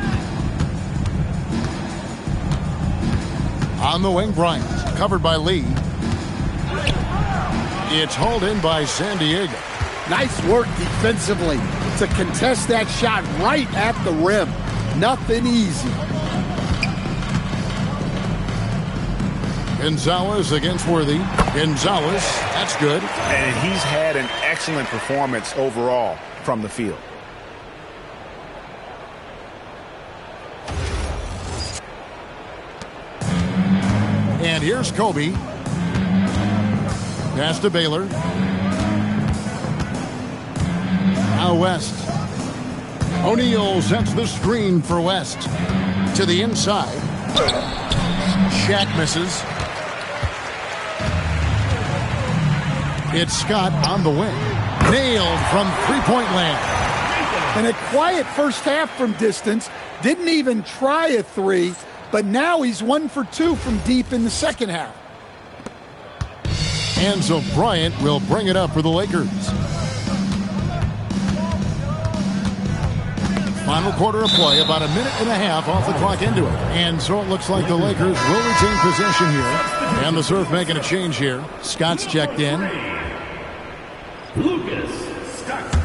Speaker 1: On the wing, Bryant, covered by Lee. It's hauled in by San Diego.
Speaker 3: Nice work defensively to contest that shot right at the rim. Nothing easy.
Speaker 1: Gonzalez against Worthy. Gonzalez, that's good.
Speaker 2: And he's had an excellent performance overall from the field.
Speaker 1: And here's Kobe. Pass to Baylor. Now West. O'Neal sets the screen for West. To the inside. Shaq misses. It's Scott on the wing. Nailed from three-point land.
Speaker 3: And a quiet first half from distance. Didn't even try a three. But now he's 1 for 2 from deep in the second half.
Speaker 1: And so Bryant will bring it up for the Lakers. Final quarter of play, about a minute and a half off the clock into it. And so it looks like the Lakers will retain possession here. And the Surf making a change here. Scott's checked in.
Speaker 5: Lucas Scott.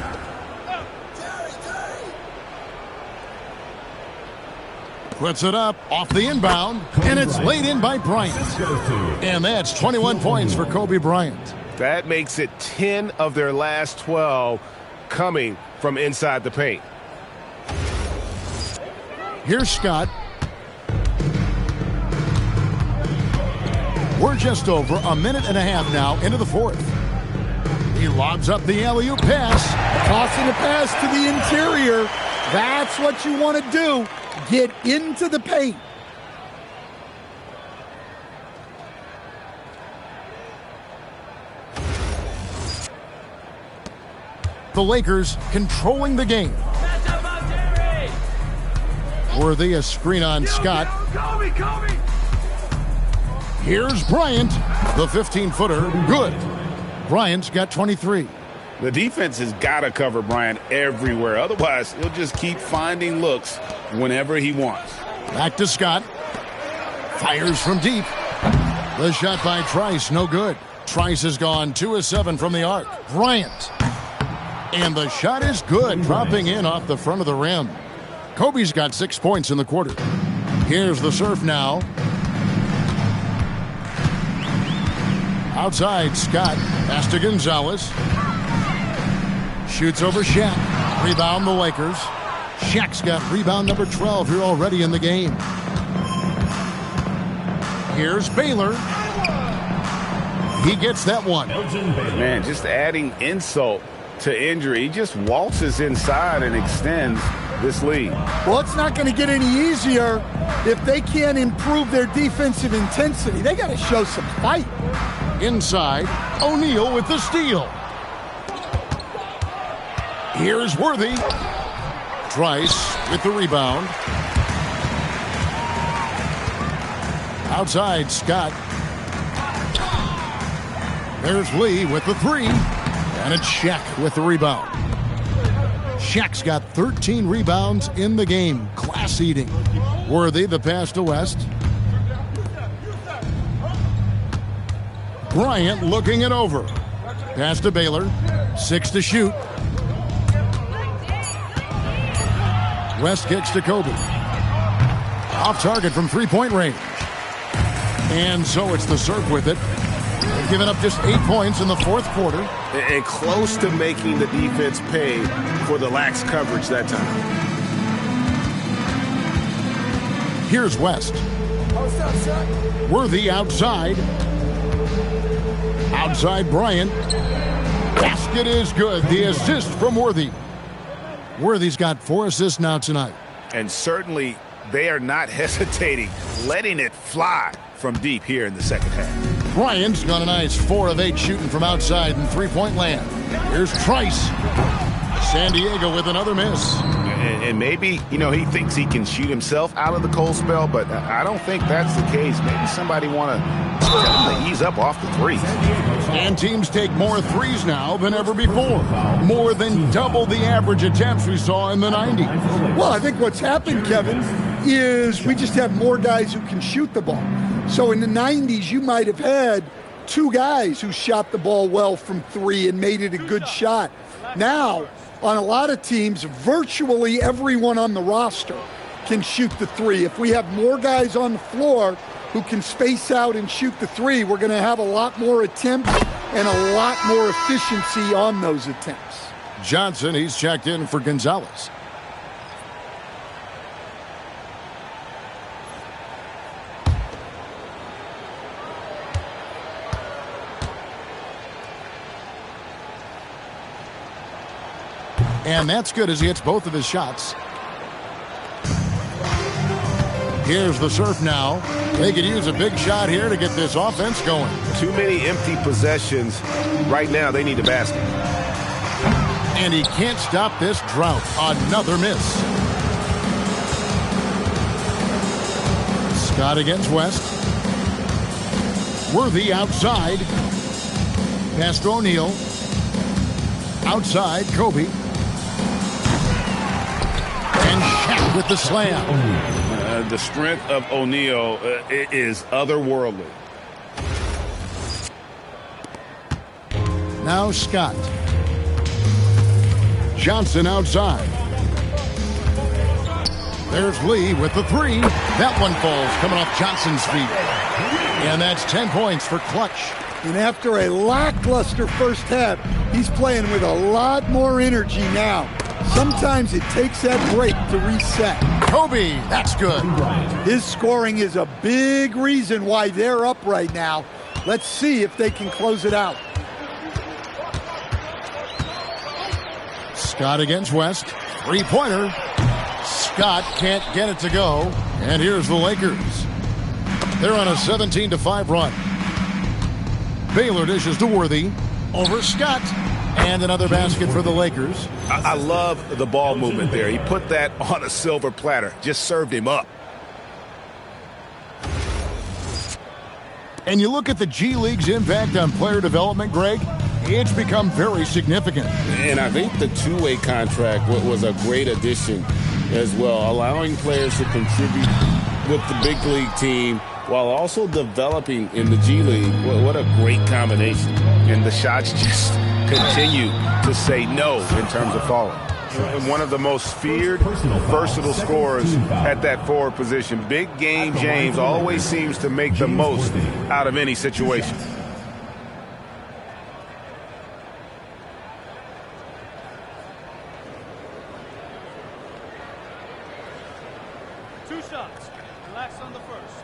Speaker 1: Puts it up off the inbound, and it's laid in by Bryant. And that's 21 points for Kobe Bryant.
Speaker 2: That makes it 10 of their last 12 coming from inside the paint.
Speaker 1: Here's Scott. We're just over a minute and a half now into the fourth. He lobs up the alley-oop pass.
Speaker 3: Tossing a pass to the interior. That's what you want to do. Get into the paint.
Speaker 1: The Lakers controlling the game. Worthy, a screen on Scott. Here's Bryant, the 15-footer. Good. Bryant's got 23.
Speaker 2: The defense has got to cover Bryant everywhere. Otherwise, he'll just keep finding looks whenever he wants.
Speaker 1: Back to Scott. Fires from deep. The shot by Trice, no good. Trice has gone 2 of 7 from the arc. Bryant. And the shot is good, dropping in off the front of the rim. Kobe's got 6 points in the quarter. Here's the serve now. Outside, Scott. Pass to Gonzalez. Shoots over Shaq. Rebound the Lakers. Shaq's got rebound number 12 here already in the game. Here's Baylor. He gets that one.
Speaker 2: Man, just adding insult to injury. He just waltzes inside and extends this lead.
Speaker 3: Well, it's not going to get any easier if they can't improve their defensive intensity. They got to show some fight.
Speaker 1: Inside, O'Neal with the steal. Here's Worthy. Trice with the rebound. Outside, Scott. There's Lee with the 3. And it's Shaq with the rebound. Shaq's got 13 rebounds in the game. Class eating. Worthy, the pass to West. Bryant looking it over. Pass to Baylor. 6 to shoot. West kicks to Kobe. Off target from three-point range. And so it's the serve with it. They've given up just 8 points in the fourth quarter.
Speaker 7: And close to making the defense pay for the lax coverage that time.
Speaker 1: Here's West. Worthy outside. Outside Bryant. Basket is good. The assist from Worthy. Worthy's got 4 assists now tonight.
Speaker 2: And certainly they are not hesitating, letting it fly from deep here in the second half.
Speaker 1: Bryant's got a nice 4 of 8 shooting from outside in three-point land. Here's Trice. San Diego with another miss.
Speaker 2: And maybe, you know, he thinks he can shoot himself out of the cold spell, but I don't think that's the case. Maybe somebody want to tell him to ease up off the 3.
Speaker 1: And teams take more threes now than ever before. More than double the average attempts we saw in the 90s.
Speaker 3: Well, I think what's happened, Kevin, is we just have more guys who can shoot the ball. So in the 90s, you might have had 2 guys who shot the ball well from 3 and made it a good shot. Now, on a lot of teams, virtually everyone on the roster can shoot the 3. If we have more guys on the floor who can space out and shoot the 3, we're going to have a lot more attempts and a lot more efficiency on those attempts.
Speaker 1: Johnson, he's checked in for Gonzalez. And that's good as he hits both of his shots. Here's the serve now. They could use a big shot here to get this offense going.
Speaker 7: Too many empty possessions. Right now, they need a basket.
Speaker 1: And he can't stop this drought. Another miss. Scott against West. Worthy outside. Pass to O'Neal. Outside, Kobe. And Shaq with the slam.
Speaker 2: The strength of O'Neal is otherworldly.
Speaker 1: Now Scott. Johnson outside. There's Lee with the 3. That one falls coming off Johnson's feet. And that's 10 points for Clutch.
Speaker 3: And after a lackluster first half, he's playing with a lot more energy now. Sometimes it takes that break to reset.
Speaker 1: Kobe, that's good.
Speaker 3: His scoring is a big reason why they're up right now. Let's see if they can close it out.
Speaker 1: Scott against West. 3-pointer. Scott can't get it to go. And here's the Lakers. They're on a 17-5 run. Baylor dishes to Worthy. Over Scott. And another basket for the Lakers.
Speaker 2: I love the ball movement there. He put that on a silver platter. Just served him up.
Speaker 1: And you look at the G League's impact on player development, Greg, it's become very significant.
Speaker 7: And I think the two-way contract was a great addition as well, allowing players to contribute with the big league team while also developing in the G League. What a great combination.
Speaker 2: And the shots just continue to say no in terms of falling. One of the most feared, versatile scorers at that forward position. Big game James always seems to make the most out of any situation.
Speaker 5: Two shots. Relax on the first.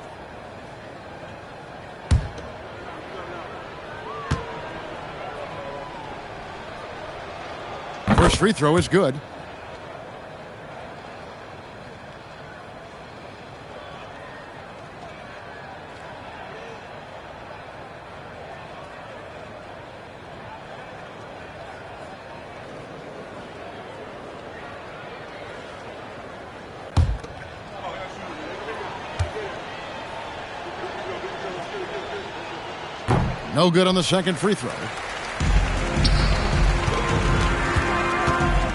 Speaker 1: First free throw is good. No good on the second free throw.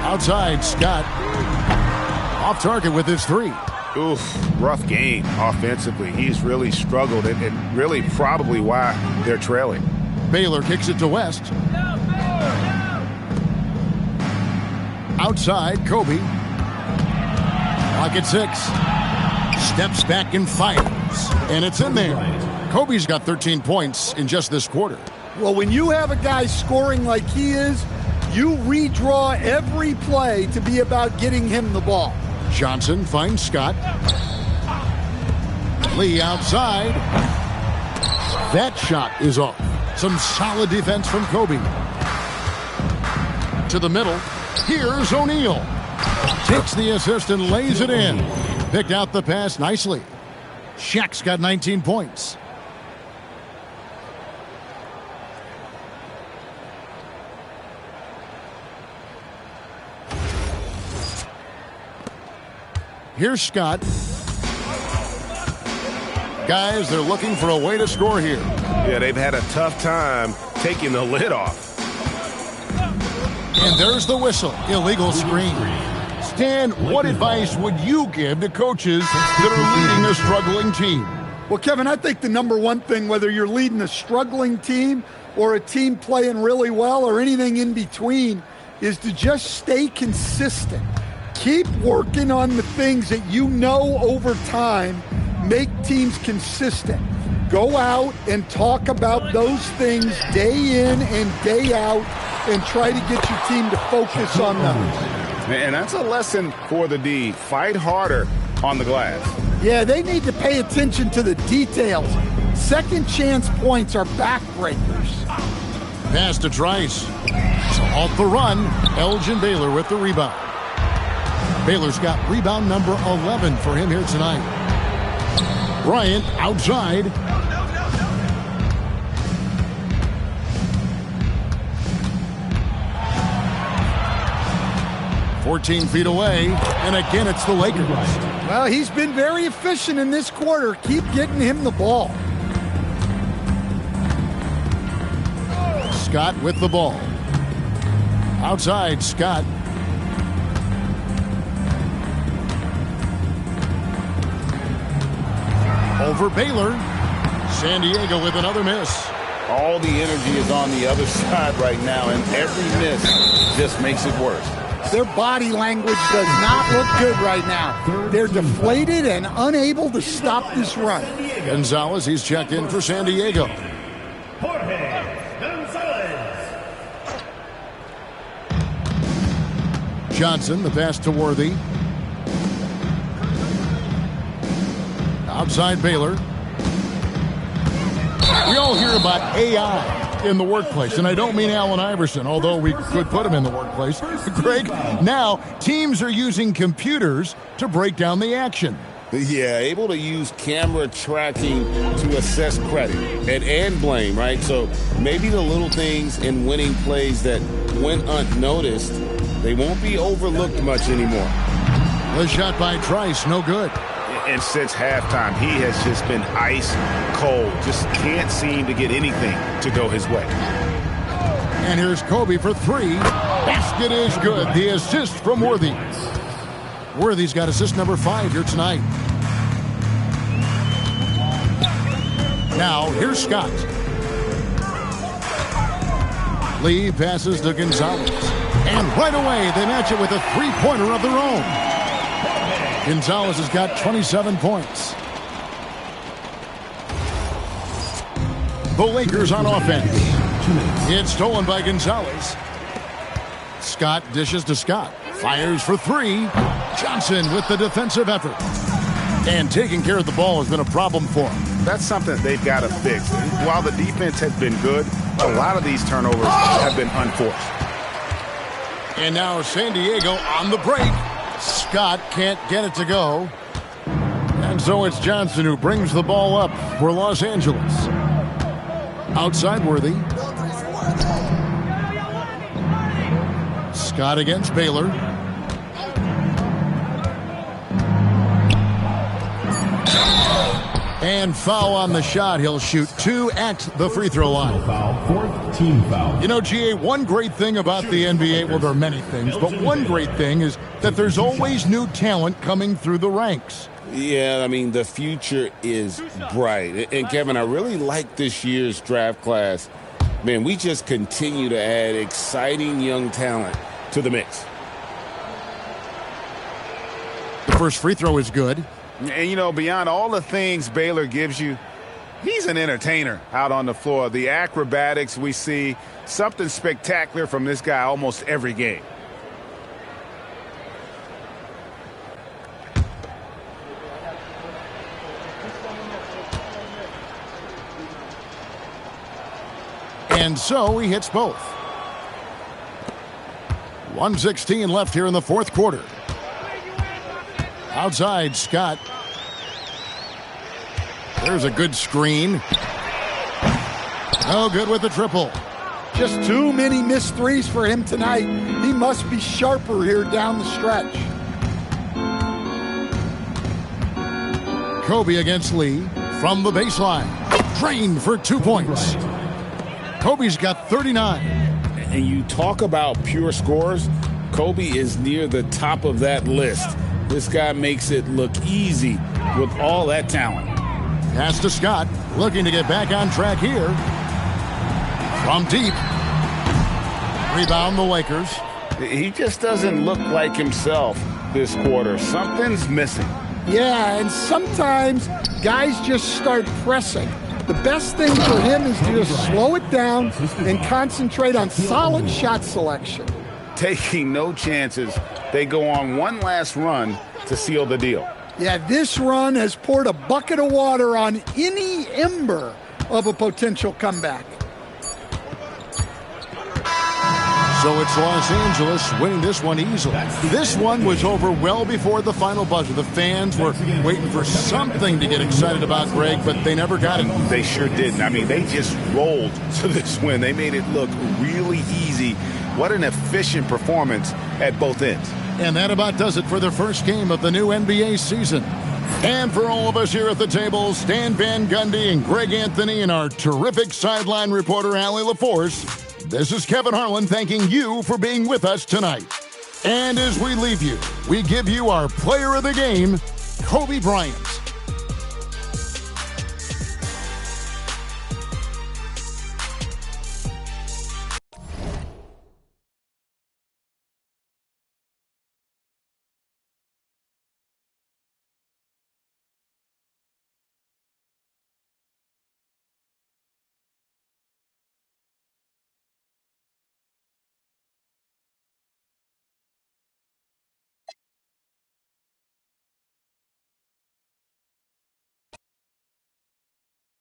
Speaker 1: Outside, Scott. Off target with his three.
Speaker 2: Oof, rough game offensively. He's really struggled, and really probably why they're trailing.
Speaker 1: Baylor kicks it to West. Outside, Kobe. Clock at 6. Steps back and fires. And it's in there. Kobe's got 13 points in just this quarter.
Speaker 3: Well, when you have a guy scoring like he is, you redraw every play to be about getting him the ball.
Speaker 1: Johnson finds Scott. Lee outside. That shot is off. Some solid defense from Kobe. To the middle. Here's O'Neal. Takes the assist and lays it in. Picked out the pass nicely. Shaq's got 19 points. Here's Scott. Guys, they're looking for a way to score here.
Speaker 2: Yeah, they've had a tough time taking the lid off.
Speaker 1: And there's the whistle. Illegal screen. Stan, what advice would you give to coaches that are leading a struggling team?
Speaker 3: Well, Kevin, I think the number one thing, whether you're leading a struggling team or a team playing really well or anything in between, is to just stay consistent. Keep working on the things that you know over time make teams consistent. Go out and talk about those things day in and day out and try to get your team to focus on them.
Speaker 2: And that's a lesson for the D. Fight harder on the glass.
Speaker 3: Yeah, they need to pay attention to the details. Second chance points are backbreakers.
Speaker 1: Pass to Trice. So off the run, Elgin Baylor with the rebound. Baylor's got rebound number 11 for him here tonight. Bryant outside. "14 feet away, and again it's the Lakers."
Speaker 3: Well, he's been very efficient in this quarter. Keep getting him the ball.
Speaker 1: Scott with the ball. Outside, Scott. Over Baylor. San Diego with another miss.
Speaker 7: All the energy is on the other side right now, and every miss just makes it worse.
Speaker 3: Their body language does not look good right now. They're deflated and unable to stop this run.
Speaker 1: Gonzalez, he's checked in for San Diego.
Speaker 5: Jorge Gonzalez.
Speaker 1: Johnson, the pass to Worthy. Outside Baylor. We all hear about AI in the workplace, and I don't mean Allen Iverson, although we could put him in the workplace. Greg, now teams are using computers to break down the action.
Speaker 7: Yeah, able to use camera tracking to assess credit and blame, right? So maybe the little things in winning plays that went unnoticed, they won't be overlooked much anymore.
Speaker 1: The shot by Trice, no good.
Speaker 2: And since halftime, he has just been ice cold. Just can't seem to get anything to go his way.
Speaker 1: And here's Kobe for three. Basket is good. The assist from Worthy. Worthy's got assist number 5 here tonight. Now, here's Scott. Lee passes to Gonzalez. And right away, they match it with a three-pointer of their own. Gonzalez has got 27 points. The Lakers on offense. It's stolen by Gonzalez. Scott dishes to Scott. Fires for three. Johnson with the defensive effort. And taking care of the ball has been a problem for him.
Speaker 2: That's something they've got to fix. While the defense has been good, a lot of these turnovers have been unforced.
Speaker 1: And now San Diego on the break. Scott can't get it to go. And so it's Johnson who brings the ball up for Los Angeles. Outside Worthy. Scott against Baylor. And foul on the shot. He'll shoot 2 at the free throw line.
Speaker 5: Fourth team foul.
Speaker 1: You know, GA, one great thing about the NBA, well, there are many things, but one great thing is that there's always new talent coming through the ranks.
Speaker 7: Yeah, I mean, the future is bright. And, Kevin, I really like this year's draft class. Man, we just continue to add exciting young talent to the mix.
Speaker 1: The first free throw is good.
Speaker 2: And, you know, beyond all the things Baylor gives you, he's an entertainer out on the floor. The acrobatics we see, something spectacular from this guy almost every game.
Speaker 1: And so he hits both. 1:16 left here in the fourth quarter. Outside, Scott. There's a good screen. No good with the triple.
Speaker 3: Just too many missed threes for him tonight. He must be sharper here down the stretch.
Speaker 1: Kobe against Lee from the baseline. Drained for 2 points. Kobe's got 39.
Speaker 7: And you talk about pure scorers, Kobe is near the top of that list. This guy makes it look easy with all that talent.
Speaker 1: Pass to Scott, looking to get back on track here. From deep. Rebound the Lakers.
Speaker 2: He just doesn't look like himself this quarter. Something's missing.
Speaker 3: Yeah, and sometimes guys just start pressing. The best thing for him is to just slow it down and concentrate on solid shot selection.
Speaker 2: Taking no chances. They go on one last run to seal the deal.
Speaker 3: Yeah, this run has poured a bucket of water on any ember of a potential comeback.
Speaker 1: So it's Los Angeles winning this one easily. This one was over well before the final buzzer. The fans were waiting for something to get excited about, Greg, but they never got it.
Speaker 2: They sure didn't. I mean, they just rolled to this win. They made it look really easy. What an efficient performance at both ends.
Speaker 1: And that about does it for the first game of the new NBA season. And for all of us here at the table, Stan Van Gundy and Greg Anthony and our terrific sideline reporter, Allie LaForce, this is Kevin Harlan thanking you for being with us tonight. And as we leave you, we give you our player of the game, Kobe Bryant.